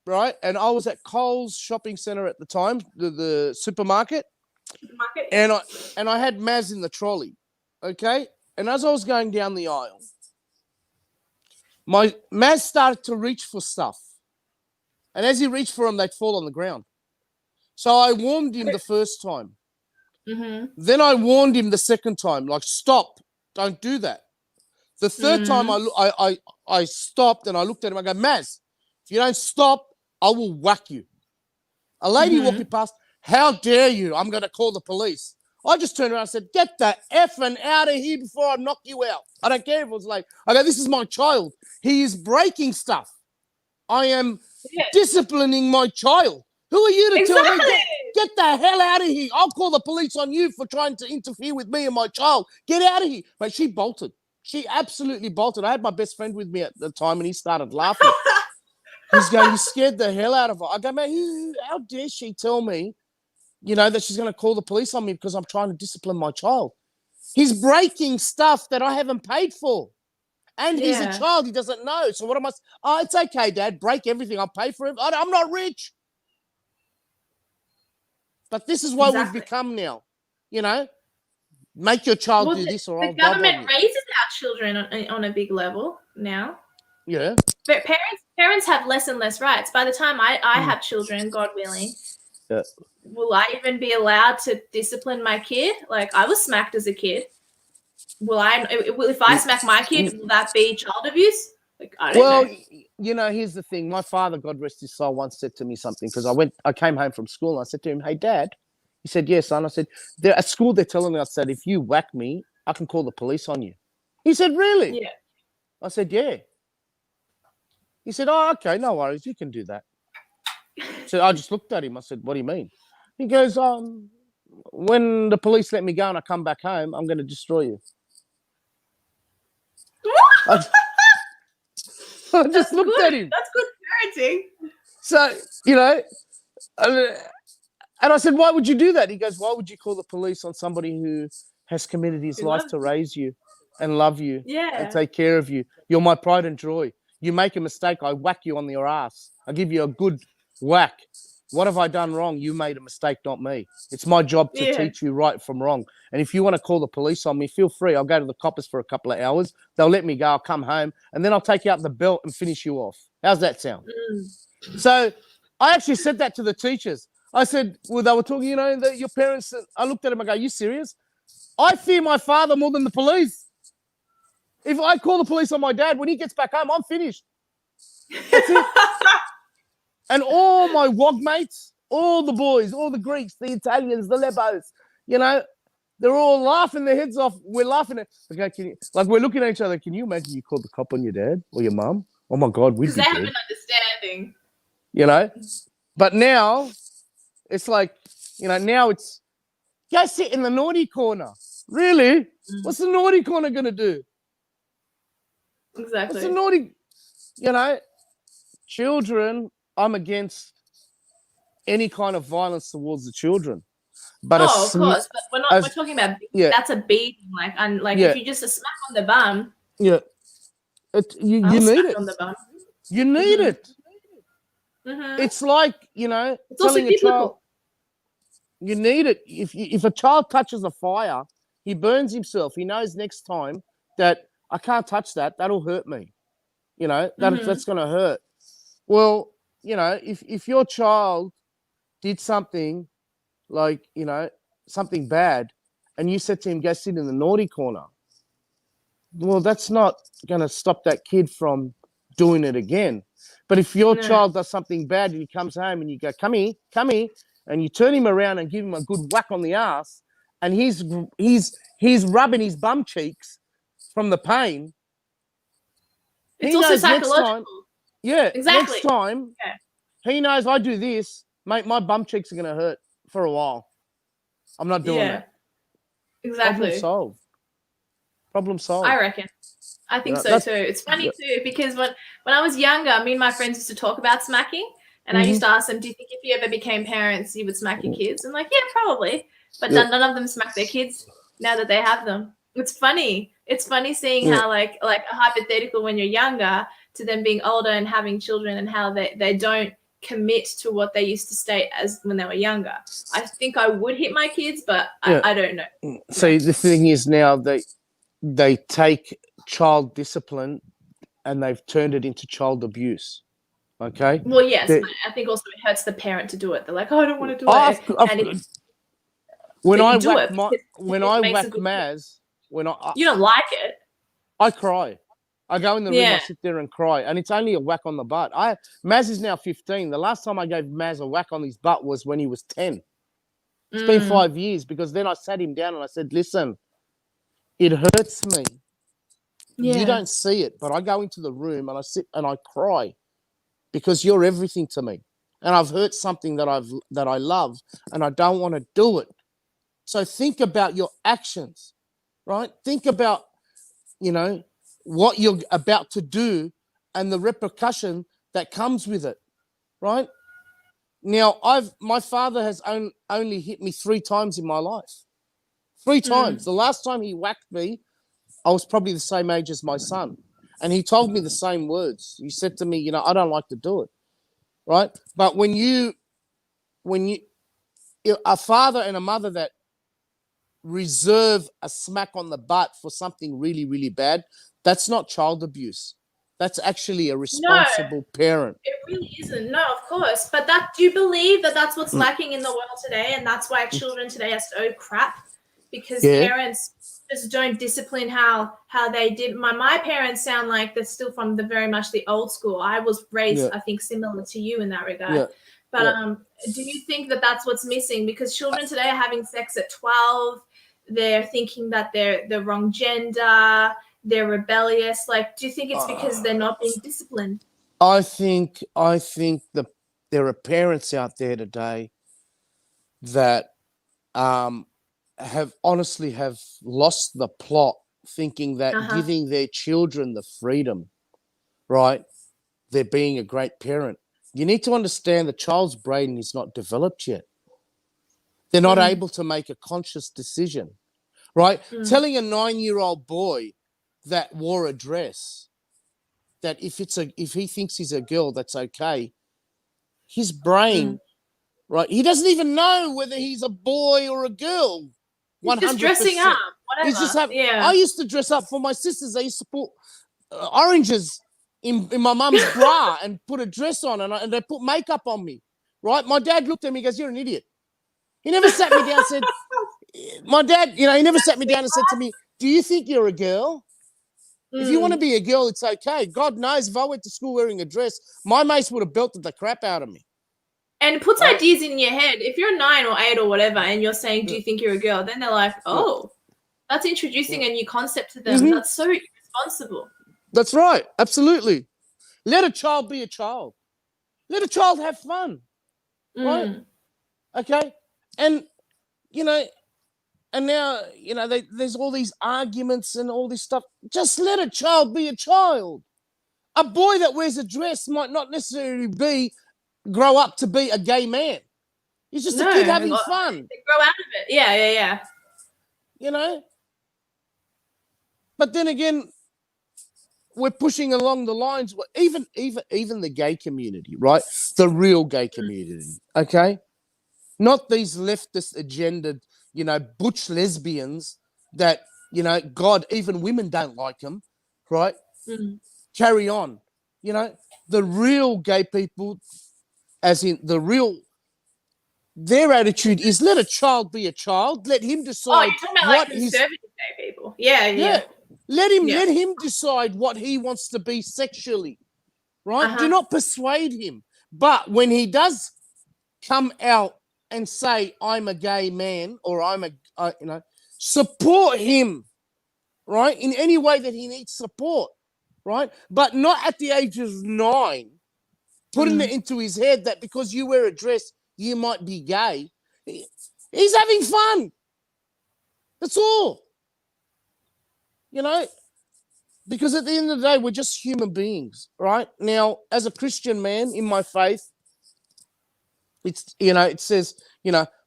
right? And I was at Coles shopping center at the time, the supermarket. And I had Maz in the trolley, okay? And as I was going down the aisle, my Maz started to reach for stuff. And as he reached for them, they'd fall on the ground. So I warned him the first time. Then I warned him the second time, like, stop, don't do that. The third time I stopped and I looked at him. I go, Maz, if you don't stop, I will whack you. A lady walking past, how dare you? I'm going to call the police. I just turned around and said, get the effing out of here before I knock you out. I don't care if it was late. I go, this is my child. He is breaking stuff. I am disciplining my child. Who are you to tell me, get the hell out of here? I'll call the police on you for trying to interfere with me and my child. Get out of here. But she bolted. She absolutely bolted. I had my best friend with me at the time and he started laughing. He's going, you scared the hell out of her. I go, man, how dare she tell me, you know, that she's going to call the police on me because I'm trying to discipline my child. He's breaking stuff that I haven't paid for. And he's a child. He doesn't know. So what am I? Oh, it's okay, Dad. Break everything. I'll pay for it. I'm not rich. But this is what we've become now. You know, make your child do this or I'll gobble you. The government raises our children on a big level now. Yeah. But parents have less and less rights. By the time I have children, God willing, will I even be allowed to discipline my kid? Like, I was smacked as a kid. If I smack my kid, will that be child abuse? Like, I don't know. You know, here's the thing. My father, God rest his soul, once said to me something because I came home from school and I said to him, hey, Dad. He said, yes, son. I said, at school they're telling us that if you whack me, I can call the police on you. He said, really? Yeah. I said, yeah. He said, oh, okay, no worries. You can do that. So I just looked at him. I said, what do you mean? He goes, when the police let me go and I come back home, I'm going to destroy you. I just looked at him. That's good parenting. So, you know, and I said, why would you do that? He goes, why would you call the police on somebody who has committed his life to raise you and love you and take care of you? You're my pride and joy. You make a mistake, I whack you on your ass. I give you a good whack. What have I done wrong? You made a mistake, not me. It's my job to teach you right from wrong. And if you want to call the police on me, feel free. I'll go to the coppers for a couple of hours. They'll let me go. I'll come home. And then I'll take you out the belt and finish you off. How's that sound? So I actually said that to the teachers. I said, well, they were talking, you know, your parents. I looked at them and go, are you serious? I fear my father more than the police. If I call the police on my dad, when he gets back home, I'm finished. That's it. And all my WOG mates, all the boys, all the Greeks, the Italians, the Lebos, you know, they're all laughing their heads off. We're laughing at, okay, we're looking at each other. Can you imagine you called the cop on your dad or your mum? Oh my God, we'd be dead. Because they have an understanding. You know, but now it's like, you know, now it's go sit in the naughty corner. Really? What's the naughty corner going to do? Exactly. What's the naughty, you know, children, I'm against any kind of violence towards the children. But of course, but we're talking about that's a beating, if you just a smack on the bum. Yeah, you need it. On the bum. You need it. Mm-hmm. It's like, you know, it's telling a child. You need it. If a child touches a fire, he burns himself. He knows next time that I can't touch that. That'll hurt me. You know, that's going to hurt. Well, you know, if your child did something like, you know, something bad and you said to him, go sit in the naughty corner, well, that's not going to stop that kid from doing it again. But if your child does something bad and he comes home and you go, come here, and you turn him around and give him a good whack on the ass and he's rubbing his bum cheeks from the pain. It's also psychological. Exactly. Next time, he knows I do this, mate, my bum cheeks are going to hurt for a while. I'm not doing that. Exactly. Problem solved. I reckon. I think so too. It's funny too because when I was younger, me and my friends used to talk about smacking and I used to ask them, do you think if you ever became parents, you would smack your kids? I'm like, yeah, probably. But none of them smack their kids now that they have them. It's funny. It's funny seeing how like a hypothetical when you're younger to them being older and having children and how they don't commit to what they used to state as when they were younger. I think I would hit my kids, but I don't know. So the thing is now they take child discipline and they've turned it into child abuse. Okay. Well, yes, I think also it hurts the parent to do it. They're like, oh, I don't want to do it. When I whack Maz, you don't like it. I cry. I go in the room, Yeah. I sit there and cry, and it's only a whack on the butt. Maz is now 15. The last time I gave Maz a whack on his butt was when he was 10. It's been 5 years, because then I sat him down and I said, listen, it hurts me. Yeah. You don't see it, but I go into the room and I sit and I cry because you're everything to me. And I've hurt something that I love, and I don't want to do it. So think about your actions, right? Think about, what you're about to do and the repercussion that comes with it, right? Now, my father has only hit me 3 times in my life. 3 times. The last time he whacked me, I was probably the same age as my son. And he told me the same words. He said to me, I don't like to do it, right? But when a father and a mother that reserve a smack on the butt for something really, really bad, that's not child abuse. That's actually a responsible parent. It really isn't. No, of course. But do you believe that that's what's lacking in the world today, and that's why children today are so crap? Because parents just don't discipline how they did. My parents sound like they're still from very much the old school. I was raised, I think, similar to you in that regard. But do you think that that's what's missing? Because children today are having sex at 12. They're thinking that they're the wrong gender. They're rebellious. Like, do you think it's because they're not being disciplined? I think that there are parents out there today that have lost the plot, thinking that giving their children the freedom, right? They're being a great parent. You need to understand the child's brain is not developed yet. They're not able to make a conscious decision, right? Telling a 9-year-old boy that wore a dress that if he thinks he's a girl, that's okay. His brain, right? He doesn't even know whether he's a boy or a girl. 100%. He's just dressing up. Whatever. He's just I used to dress up for my sisters. I used to put oranges in my mum's bra and put a dress on, and they put makeup on me, right? My dad looked at me and goes, "You're an idiot." He never sat me down and said, my dad, he never sat me down and said to me, "Do you think you're a girl? If you want to be a girl, it's okay." God knows if I went to school wearing a dress, my mates would have belted the crap out of me. And it puts ideas in your head. If you're 9 or 8 or whatever, and you're saying, "Do you think you're a girl?" Then they're like, "Oh, that's introducing a new concept to them. That's so irresponsible." That's right. Absolutely. Let a child be a child. Let a child have fun. Right? Okay? And, and now, there's all these arguments and all this stuff. Just let a child be a child. A boy that wears a dress might not necessarily grow up to be a gay man. He's just a kid having fun. They grow out of it. Yeah. But then again, we're pushing along the lines, even the gay community, right? The real gay community, okay? Not these leftist agendaed, butch lesbians that, God, even women don't like them, right? Carry on. The real gay people, as in their attitude is let a child be a child. Let him decide. You're talking about conservative gay people. Yeah. Let him decide what he wants to be sexually, right? Do not persuade him. But when he does come out and say, "I'm a gay man," or support him, right? In any way that he needs support, right? But not at the age of 9, putting it into his head that because you wear a dress, you might be gay. He's having fun. That's all. Because at the end of the day, we're just human beings, right? Now, as a Christian man in my faith, it says,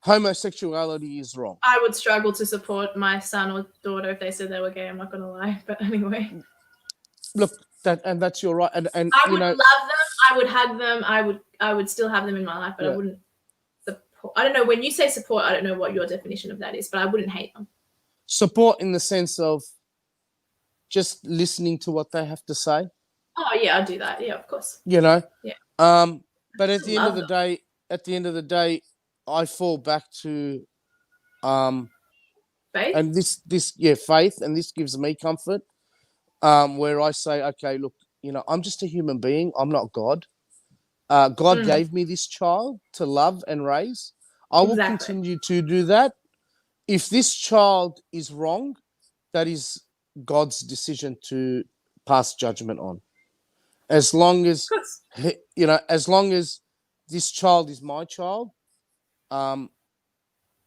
homosexuality is wrong. I would struggle to support my son or daughter if they said they were gay. I'm not going to lie, but anyway. Look, that's your right. And I would love them. I would hug them. I would still have them in my life, but I wouldn't support. I don't know. When you say support, I don't know what your definition of that is, but I wouldn't hate them. Support in the sense of just listening to what they have to say. Oh yeah, I'll do that. Yeah, of course. Yeah. But at the end of the day, I fall back to faith. And this faith, and this gives me comfort. where I say, okay, look, I'm just a human being. I'm not God. God gave me this child to love and raise. I will Exactly. continue to do that. If this child is wrong, that is God's decision to pass judgment on. As long as, as long as this child is my child, I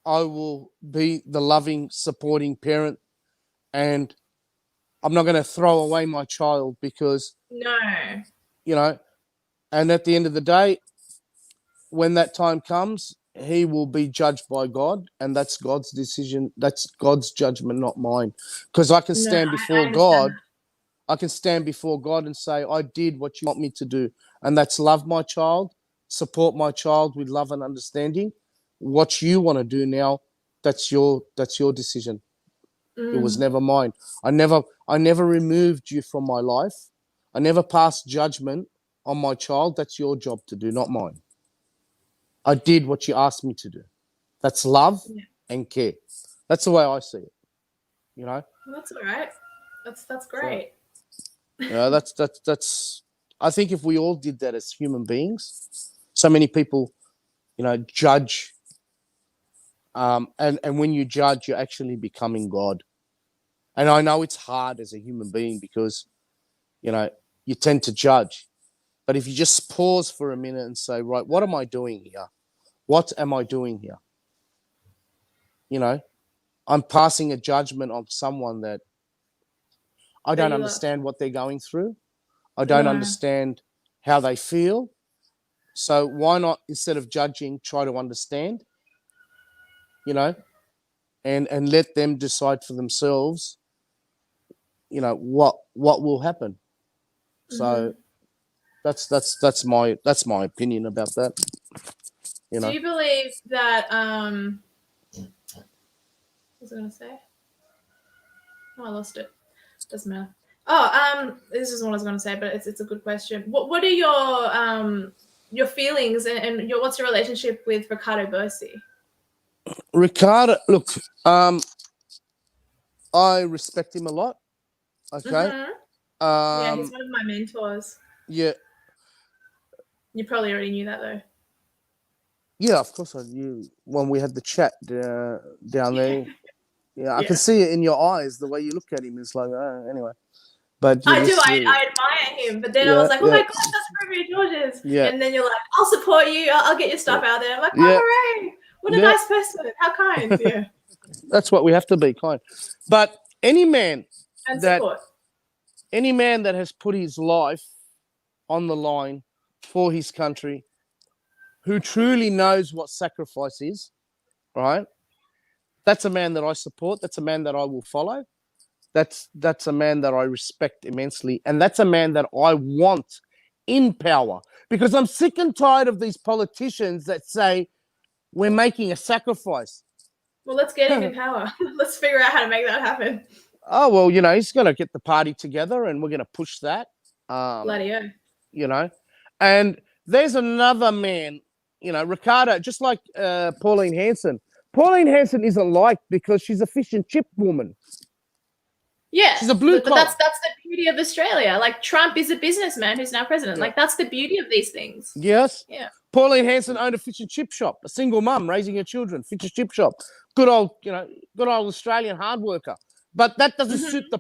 will be the loving, supporting parent, and I'm not going to throw away my child because, No. And at the end of the day, when that time comes, he will be judged by God, and that's God's decision. That's God's judgment, not mine. Because I can No, stand I before understand God. I can stand before God and say, I did what you want me to do. And that's love my child, support my child with love and understanding. What you want to do now, that's your decision. that. It was never mine. I never removed you from my life. I never passed judgment on my child. That's your job to do, not mine. I did what you asked me to do. That's love and care. That's the way I see it. That's all right. That's great. That's. I think if we all did that as human beings, so many people, judge. And when you judge, you're actually becoming God. And I know it's hard as a human being because, you tend to judge. But if you just pause for a minute and say, right, what am I doing here? What am I doing here? I'm passing a judgment on someone that I That don't you love. understand what they're going through. I don't No. understand how they feel. So why not, instead of judging, try to understand, and let them decide for themselves, what will happen. So that's my opinion about that. Do you believe that what was I gonna say? Oh, I lost it. Doesn't matter. Oh, this is what I was gonna say, but it's a good question. What are your feelings and what's your relationship with Ricardo Bersi? Ricardo, look, I respect him a lot. Okay. Yeah, he's one of my mentors. Yeah. You probably already knew that though. Yeah, of course I knew when we had the chat down there. Yeah, I Yeah. can see it in your eyes. The way you look at him is like, anyway. But I do. I admire him, but then I was like, oh my gosh, that's Romeo Georges. Yeah. And then you're like, I'll support you. I'll get your stuff out there. I'm like, Yeah. oh, hooray! What a nice person. How kind. Yeah. That's what we have to be, kind. But any man And that support. any man that has put his life on the line for his country, who truly knows what sacrifice is, right? That's a man that I support. That's a man that I will follow. That's a man that I respect immensely. And that's a man that I want in power. Because I'm sick and tired of these politicians that say we're making a sacrifice. Well, let's get him in power. Let's figure out how to make that happen. Oh, well, he's going to get the party together and we're going to push that. Bloody-o. And there's another man, Ricardo, just like Pauline Hanson. Pauline Hanson isn't liked because she's a fish and chip woman. Yeah, she's a blue collar. But that's the beauty of Australia. Like Trump is a businessman who's now president. Yeah. Like that's the beauty of these things. Yes. Yeah. Pauline Hanson owned a fish and chip shop. A single mum raising her children. Fish and chip shop. Good old Australian hard worker. But that doesn't suit the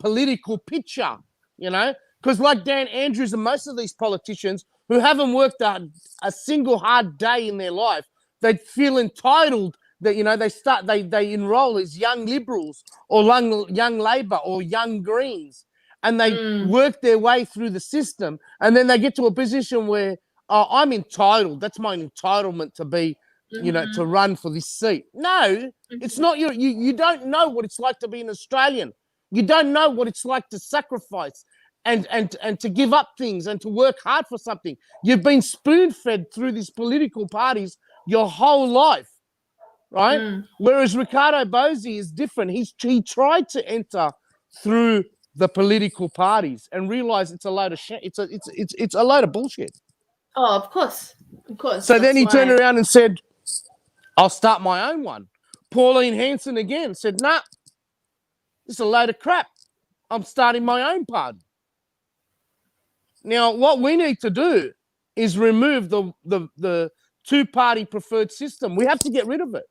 political picture. Because like Dan Andrews and most of these politicians who haven't worked a single hard day in their life, they feel entitled that they enroll as young Liberals or young Labor or young Greens, and they work their way through the system, and then they get to a position where I'm entitled. That's my entitlement to be, to run for this seat. No, it's not. You don't know what it's like to be an Australian. You don't know what it's like to sacrifice and to give up things and to work hard for something. You've been spoon-fed through these political parties your whole life, right? Whereas Ricardo Bersi is different. He tried to enter through the political parties and realized it's a load of shit. It's a load of bullshit. Oh, of course. So then he turned around and said, "I'll start my own one." Pauline Hanson again said, "Nah, It's a load of crap. I'm starting my own party. Now, what we need to do is remove the two-party preferred system. We have to get rid of it.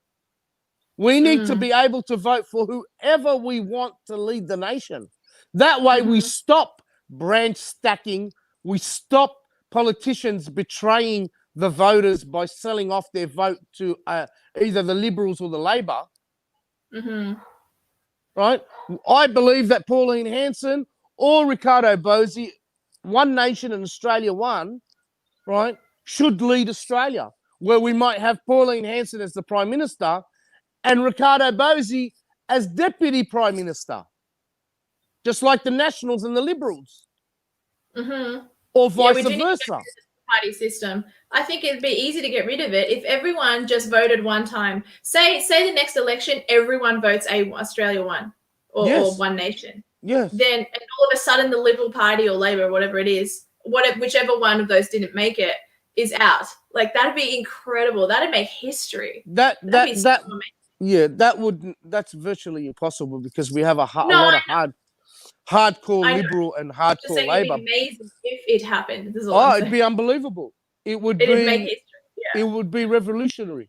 We need to be able to vote for whoever we want to lead the nation. That way we stop branch stacking. We stop politicians betraying the voters by selling off their vote to either the Liberals or the Labor. Right? I believe that Pauline Hanson or Ricardo Bozzi, One Nation and Australia One, right, should lead Australia, where we might have Pauline Hanson as the Prime Minister and Ricardo Bozzi as Deputy Prime Minister, just like the Nationals and the Liberals, or vice versa. Party system. I think it'd be easy to get rid of it if everyone just voted one time. Say the next election, everyone votes Australia One or One Nation. Yes. Then and all of a sudden the Liberal Party or Labor or whatever it is, whichever one of those didn't make it is out. Like that'd be incredible. That'd make history. That's virtually impossible because we have a lot of hardcore Liberal and hardcore Labor. It'd be amazing if it happened. It'd be unbelievable. It'd make history. Yeah. It would be revolutionary.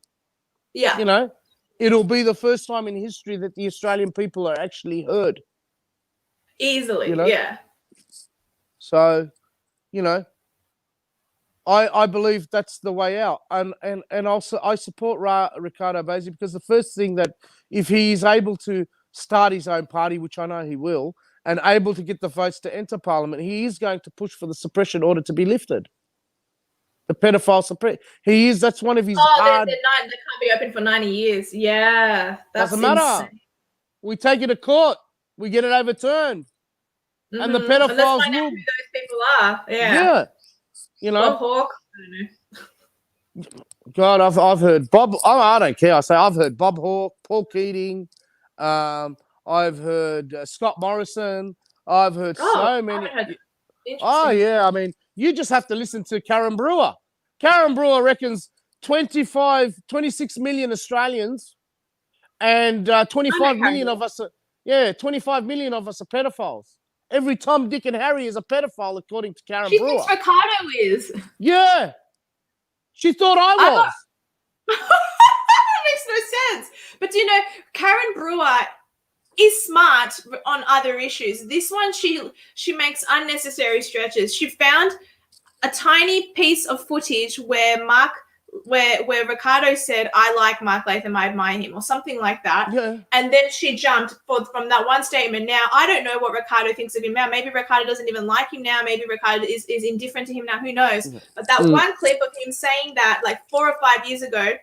Yeah. You know, it'll be the first time in history that the Australian people are actually heard. Easily, you know? Yeah. So, you know, I believe that's the way out. And also I support Ricardo Bozzi because the first thing that if he is able to start his own party, which I know he will, and able to get the votes to enter Parliament, he is going to push for the suppression order to be lifted. The pedophile suppression. That's one of his hard... They can't be open for 90 years. Yeah. That's doesn't matter. Insane. We take it to court. We get it overturned. And the pedophiles let's find out who those people are. Yeah. You know? Bob Hawke. I don't know. God, I've heard Bob... I don't care. I've heard Bob Hawke, Paul Keating. I've heard Scott Morrison. I've heard so many. Oh, yeah. I mean, you just have to listen to Karen Brewer. Karen Brewer reckons 26 million Australians and 25 million of us are, 25 million of us are pedophiles. Every Tom, Dick, and Harry is a pedophile, according to Karen Brewer. She thinks Ricardo is. Yeah. She thought I was. That makes no sense. But, you know, Karen Brewer is smart on other issues. This one, she makes unnecessary stretches. She found a tiny piece of footage where Ricardo said, "I like Mark Latham, I admire him," or something like that. Yeah. And then she jumped from that one statement. Now, I don't know what Ricardo thinks of him now. Maybe Ricardo doesn't even like him now. Maybe Ricardo is indifferent to him now. Who knows? But that one clip of him saying that like 4 or 5 years ago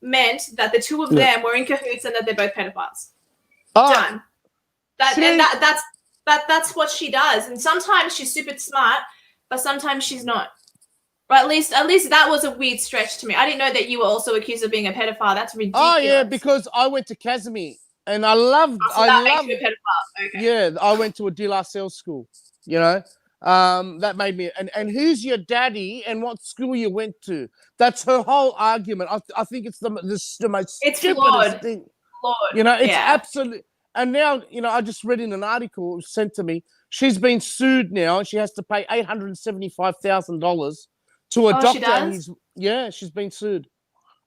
meant that the two of them were in cahoots and that they're both pedophiles. Done. That's what she does. And sometimes she's super smart, but sometimes she's not. Or at least that was a weird stretch to me. I didn't know that you were also accused of being a pedophile. That's ridiculous. Oh yeah, because I went to Casimir and I loved. Makes you a pedophile. Okay. Yeah, I went to a De La Salle school. You know, that made me. And who's your daddy and what school you went to? That's her whole argument. I think it's the most stupidest thing. Flawed. You know, it's absolutely. And now, you know, I just read in an article sent to me. She's been sued now, and she has to pay $875,000 to a doctor. She's been sued,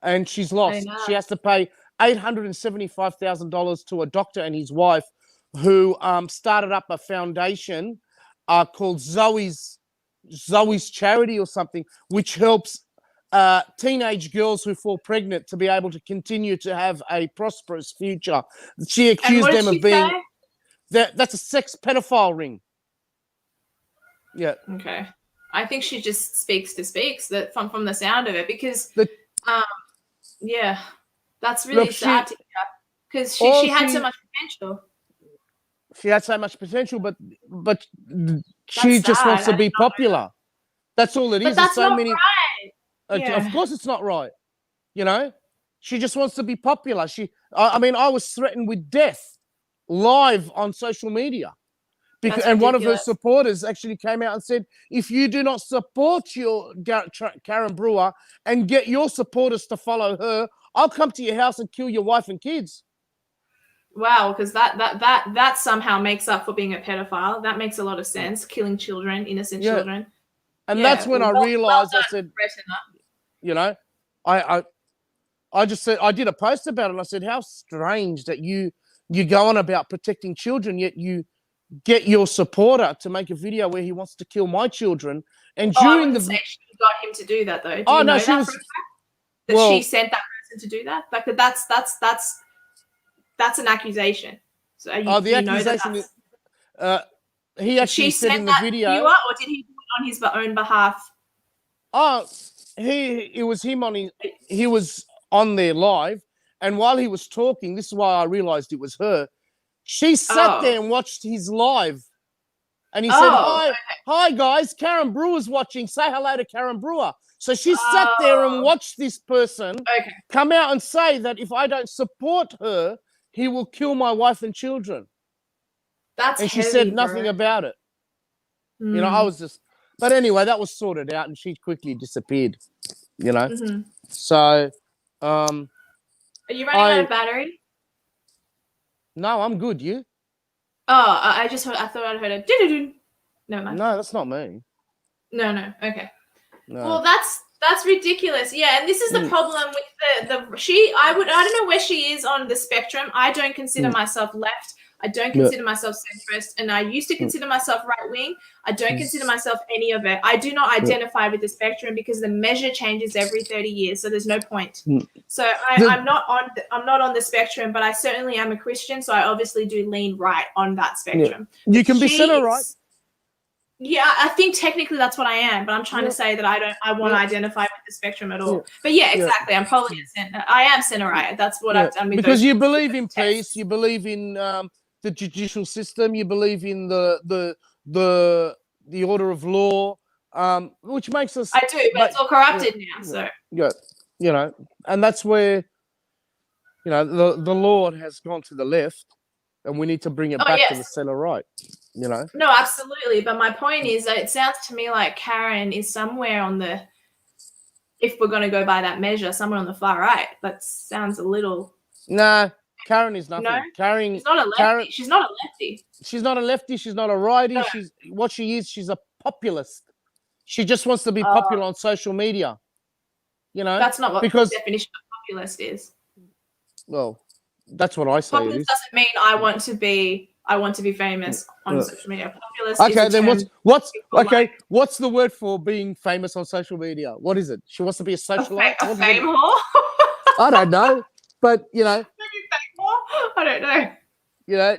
and she's lost. She has to pay $875,000 to a doctor and his wife, who started up a foundation called Zoe's Charity or something, which helps teenage girls who fall pregnant to be able to continue to have a prosperous future. She accused them of being that's a sex pedophile ring. Yeah. Okay. I think she just speaks that from the sound of it, because that's really sad to hear, because she had so much potential. She had so much potential, but she just wants to be popular. That's all it is. That's so not many. Right. Of course, it's not right. You know, she just wants to be popular. I mean, I was threatened with death live on social media, and one of her supporters actually came out and said, "If you do not support your Karen Brewer and get your supporters to follow her, I'll come to your house and kill your wife and kids." Wow, because that somehow makes up for being a pedophile. That makes a lot of sense. Killing children, innocent children. And that's when I realized, I said, you know, I just said, I did a post about it, and I said, how strange that you go on about protecting children, yet you get your supporter to make a video where he wants to kill my children. And I wouldn't say she got him to do that, though. Do you know that she sent that person to do that? Like, that's an accusation. So the accusation he actually said in the video. Or did he do it on his own behalf? It was him he was on there live, and while he was talking, this is why I realized it was her. She sat there and watched his live, and he said, "Hi guys, Karen Brewer's watching. Say hello to Karen Brewer." So she sat there and watched this person come out and say that if I don't support her, he will kill my wife and children. And she said nothing about it. You know, I was just, but anyway, that was sorted out, and she quickly disappeared. You know, so. Are you running out of battery? No, I'm good. You? Oh, I thought I'd heard a do-do-do. Never mind. No, that's not me. No. Okay. No. Well, that's ridiculous. Yeah, and this is the problem with I don't know where she is on the spectrum. I don't consider myself left. I don't consider myself centrist, and I used to consider myself right wing. I don't consider myself any of it. I do not identify with the spectrum because the measure changes every 30 years, so there's no point. So I'm not on the spectrum, but I certainly am a Christian, so I obviously do lean right on that spectrum. You can be center right. Yeah, I think technically that's what I am, but I'm trying to say that I want to identify with the spectrum at all. But yeah, exactly. I'm probably a center. I am center right. That's what I've done with because you believe in peace, you believe in the judicial system, you believe in the order of law, which makes us. I do, but it's all corrupted now. So you know, and that's where the Lord has gone to the left, and we need to bring it back to the center right. You know. No, absolutely. But my point is that it sounds to me like Karen is somewhere on the, if we're going to go by that measure, somewhere on the far right. That sounds a little. Nah, Karen is nothing. No, Karen, she's not a lefty. She's not a lefty. She's not a lefty. She's not a righty. No. She's a populist. She just wants to be popular on social media. You know, that's not what the definition of populist is. Well, that's what I say. Populist doesn't mean I want to be famous on social media. Populist. Okay, then what's the word for being famous on social media? What is it? She wants to be a socialite. A fame whore? I don't know, but you know. Maybe fame whore? I don't know. You know,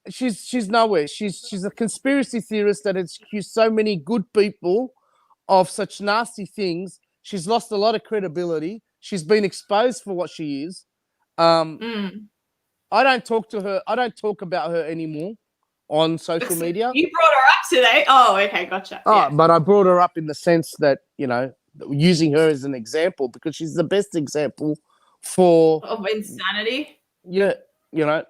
she's nowhere. She's a conspiracy theorist that has accused so many good people of such nasty things. She's lost a lot of credibility. She's been exposed for what she is. I don't talk to her. I don't talk about her anymore on social media. You brought her up today. Oh, okay, gotcha. But I brought her up in the sense that, you know, using her as an example because she's the best example of insanity. Yeah, you know,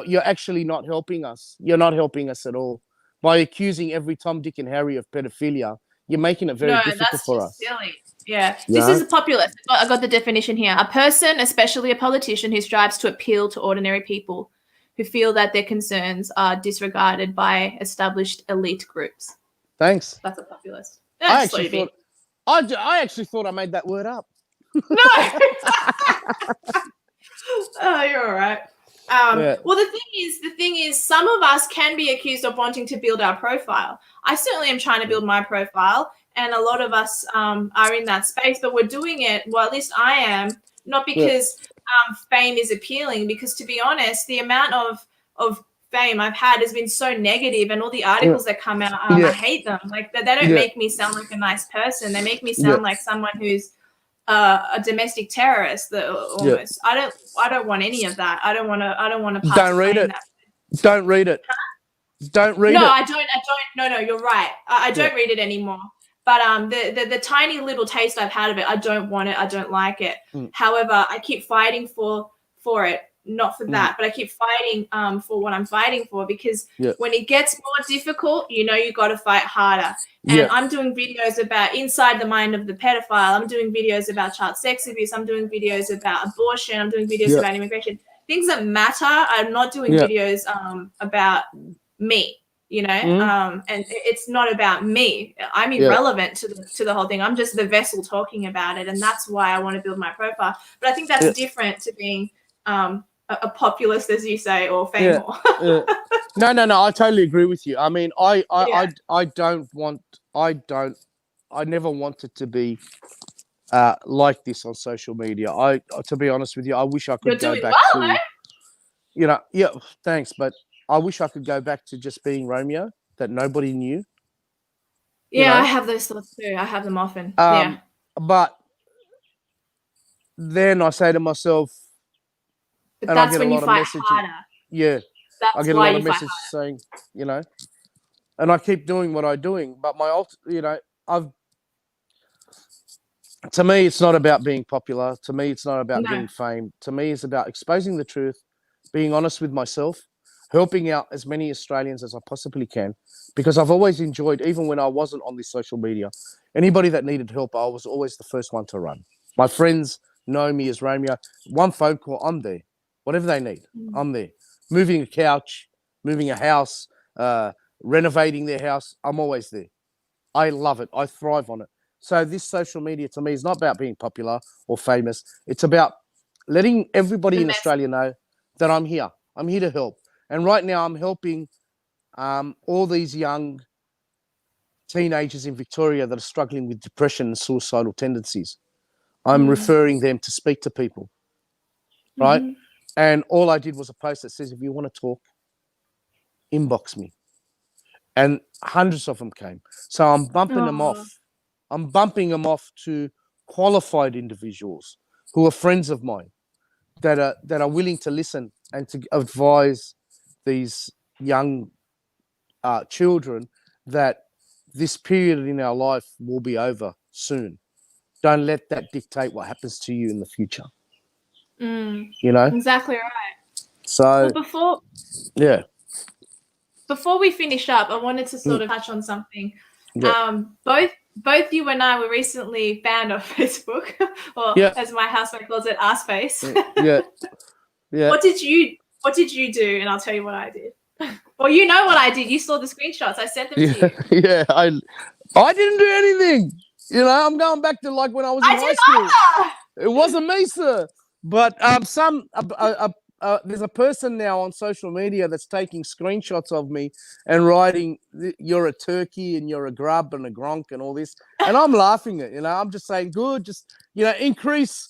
you're actually not helping us. You're not helping us at all by accusing every Tom, Dick, and Harry of pedophilia. You're making it very difficult for us. Silly. Yeah, this is a populist. I got the definition here. A person, especially a politician, who strives to appeal to ordinary people who feel that their concerns are disregarded by established elite groups. Thanks. That's a populist. I actually thought I made that word up. No. Oh, you're all right. Well, the thing is, some of us can be accused of wanting to build our profile. I certainly am trying to build my profile, and a lot of us are in that space, but we're doing it, well, at least I am, not because fame is appealing, because to be honest, the amount of fame I've had has been so negative, and all the articles that come out, I hate them. Like, they don't make me sound like a nice person. They make me sound like someone who's a domestic terrorist. Almost. I don't want any of that. I don't want to. Don't read it. Don't read it. Don't read it. No, I don't. No, you're right. I don't read it anymore. But the tiny little taste I've had of it, I don't want it. I don't like it. However, I keep fighting for it. Not for that, but I keep fighting for what I'm fighting for, because when it gets more difficult, you got to fight harder. And I'm doing videos about inside the mind of the pedophile. I'm doing videos about child sex abuse. I'm doing videos about abortion. I'm doing videos about immigration. things that matter. I'm not doing videos about me, you know, and it's not about me. I'm irrelevant to the whole thing. I'm just the vessel talking about it, and that's why I want to build my profile. But I think that's different to being a populist, as you say, or fame whore. No, I totally agree with you. I mean, I never wanted to be like this on social media. To be honest with you, I wish I could go back to, you know, thanks, but I wish I could go back to just being Romeo that nobody knew. Yeah, I have those thoughts too. I have them often. But then I say to myself, but that's when you fight harder. Yeah, that's I get a lot of messages saying, you know, and I keep doing what I'm doing. But you know, to me, it's not about being popular. To me, it's not about getting fame. To me, it's about exposing the truth, being honest with myself, helping out as many Australians as I possibly can, because I've always enjoyed, even when I wasn't on this social media, anybody that needed help, I was always the first one to run. My friends know me as Romeo. One phone call, I'm there. Whatever they need, I'm there. Moving a couch, moving a house, renovating their house, I'm always there. I love it. I thrive on it. So this social media to me is not about being popular or famous. It's about letting everybody in Australia know that I'm here. I'm here to help. And right now I'm helping all these young teenagers in Victoria that are struggling with depression and suicidal tendencies. I'm referring them to speak to people, right? And all I did was a post that says, if you want to talk, inbox me. And hundreds of them came. So I'm bumping them off. I'm bumping them off to qualified individuals who are friends of mine that are willing to listen and to advise these young children that this period in our life will be over soon. Don't let that dictate what happens to you in the future. You know? Exactly right. So, well, before we finish up, I wanted to sort of touch on something. Both you and I were recently banned on Facebook, or as my housemate calls it, ass face. What did you do? And I'll tell you what I did. Well, you know what I did. You saw the screenshots. I sent them to you. Yeah, I didn't do anything. You know, I'm going back to like when I was in high school. It wasn't me, sir. But there's a person now on social media that's taking screenshots of me and writing, "You're a turkey and you're a grub and a gronk and all this," and I'm laughing at. You know, I'm just saying, good, just increase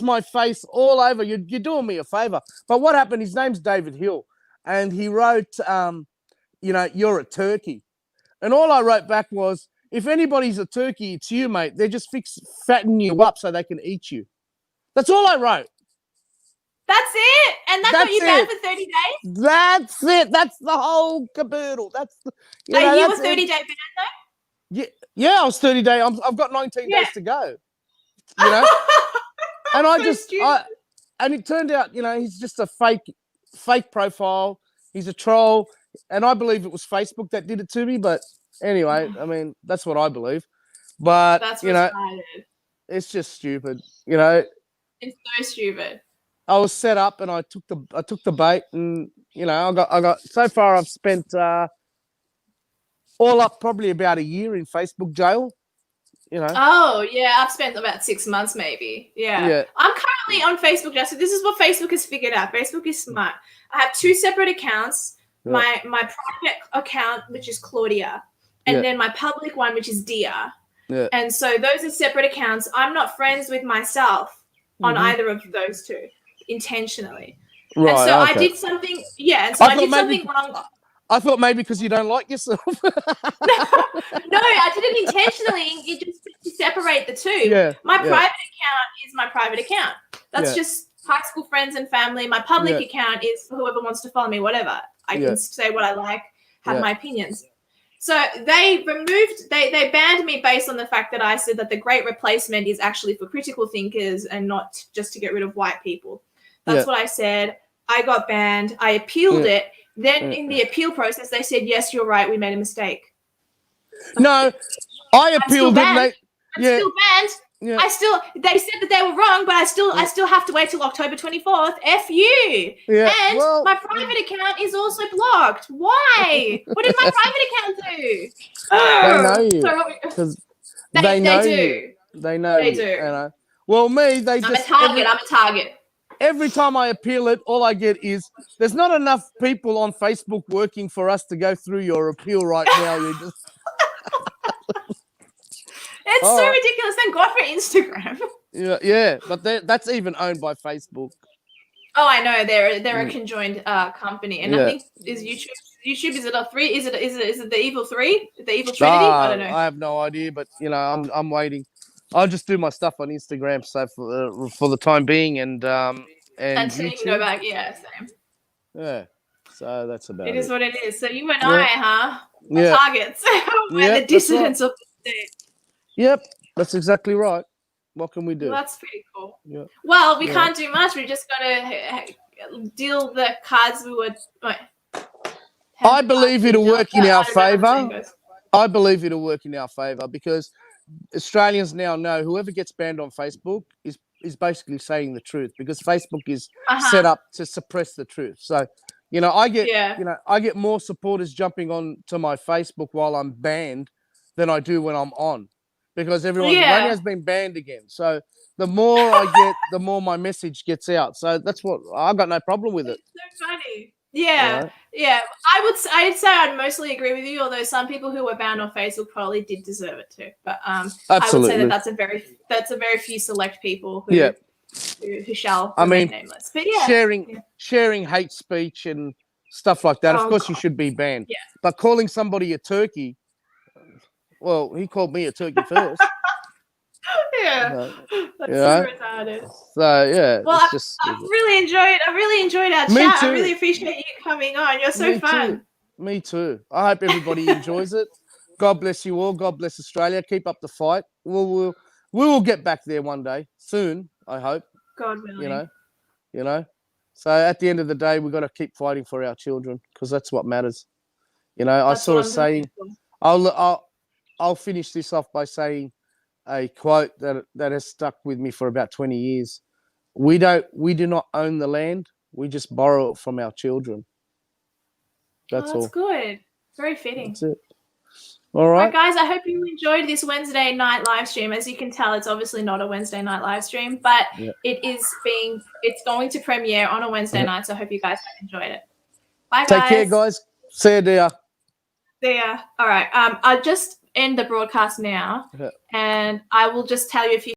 my face all over. You're doing me a favor. But what happened? His name's David Hill, and he wrote, "You're a turkey," and all I wrote back was, "If anybody's a turkey, it's you, mate. They're just fatten you up so they can eat you." That's all I wrote. That's it? And that's what you banned for 30 days? That's it. That's the whole caboodle. That's you were 30-day ban though? Yeah, I was 30 days. I've got 19 days to go. You know? And and it turned out, he's just a fake profile. He's a troll. And I believe it was Facebook that did it to me. But anyway, I mean, that's what I believe. But that's it's just stupid. It's so stupid. I was set up and I took the bait, and I got so far I've spent all up probably about a year in Facebook jail. Oh yeah, I've spent about 6 months maybe. Yeah. I'm currently on Facebook now. So this is what Facebook has figured out. Facebook is smart. I have 2 separate accounts. My private account, which is Claudia, and then my public one, which is Dia. Yeah. And so those are separate accounts. I'm not friends with myself on either of those 2 intentionally. Right. And so I did something. Yeah. And so I did something wrong. I thought maybe because you don't like yourself. No, I did it intentionally. You just to separate the 2. Yeah. My private account is my private account. That's just high school friends and family. My public account is for whoever wants to follow me, whatever. I can say what I like, have my opinions. So they banned me based on the fact that I said that the Great Replacement is actually for critical thinkers and not just to get rid of white people. That's what I said. I got banned. I appealed it. Then in the appeal process, they said, yes, you're right. We made a mistake. No, I appealed it. I'm still banned. Yeah. They said that they were wrong, but I still have to wait till October 24th. F you. Yeah, And well, my private account is also blocked. Why? What did my private account do? they know you So because they know do. you. They know They you. do. You know? Well, me, they I'm just a target. every time I appeal it, all I get is there's not enough people on Facebook working for us to go through your appeal right now. You just It's all so right. ridiculous. Thank God for Instagram. Yeah, but that's even owned by Facebook. Oh, I know they're a conjoined company, and I Yeah. think is YouTube. YouTube, is it a three? Is it the evil three? The evil trinity? I don't know. I have no idea, but you know, I'm waiting. I'll just do my stuff on Instagram, so for the time being, and Until you can go YouTube. back, yeah, same. Yeah, so that's about It it. is what it is. So you and Yeah. I, huh? Are Yeah, targets. We're yeah, the that's right. dissidents of the state. Yep, that's exactly right. What can we do? Well, that's pretty cool. Yeah. Well, we Yeah. can't do much. We just gotta deal the cards we were. I believe it'll work in our favour. goes. I believe it'll work in our favour because Australians now know whoever gets banned on Facebook is basically saying the truth because Facebook is set up to suppress the truth. So, you know, I get more supporters jumping on to my Facebook while I'm banned than I do when I'm on because everyone's Romeo has been banned again. So the more I get, the more my message gets out. So that's what I've got no problem with it. It's so funny. Yeah, yeah. I'd say I'd mostly agree with you, although some people who were banned on Facebook probably did deserve it too. But Absolutely. I would say that's a very few select people who shall remain nameless. But sharing hate speech and stuff like that. Of course, you should be banned. Yeah. But calling somebody a turkey, well, he called me a turkey first. Yeah, that's so retarded. So yeah, well, it's I've really enjoyed our Me chat. too. I really appreciate you coming on. You're so fun. Me too. I hope everybody enjoys it. God bless you all. God bless Australia. Keep up the fight. We will get back there one day soon. I hope. God willing. You know. So at the end of the day, we've got to keep fighting for our children because that's what matters. You know, I saw a saying. I'll finish this off by saying a quote that has stuck with me for about 20 years. We do not own the land. We just borrow it from our children. That's all. That's good. Very fitting. That's it. All right, guys. I hope you enjoyed this Wednesday night live stream. As you can tell, it's obviously not a Wednesday night live stream, but it's going to premiere on a Wednesday night. So I hope you guys have enjoyed it. Bye, guys. Take care, guys. See you, dear. See ya. All right. I'll just end the broadcast now, and I will just tell you if you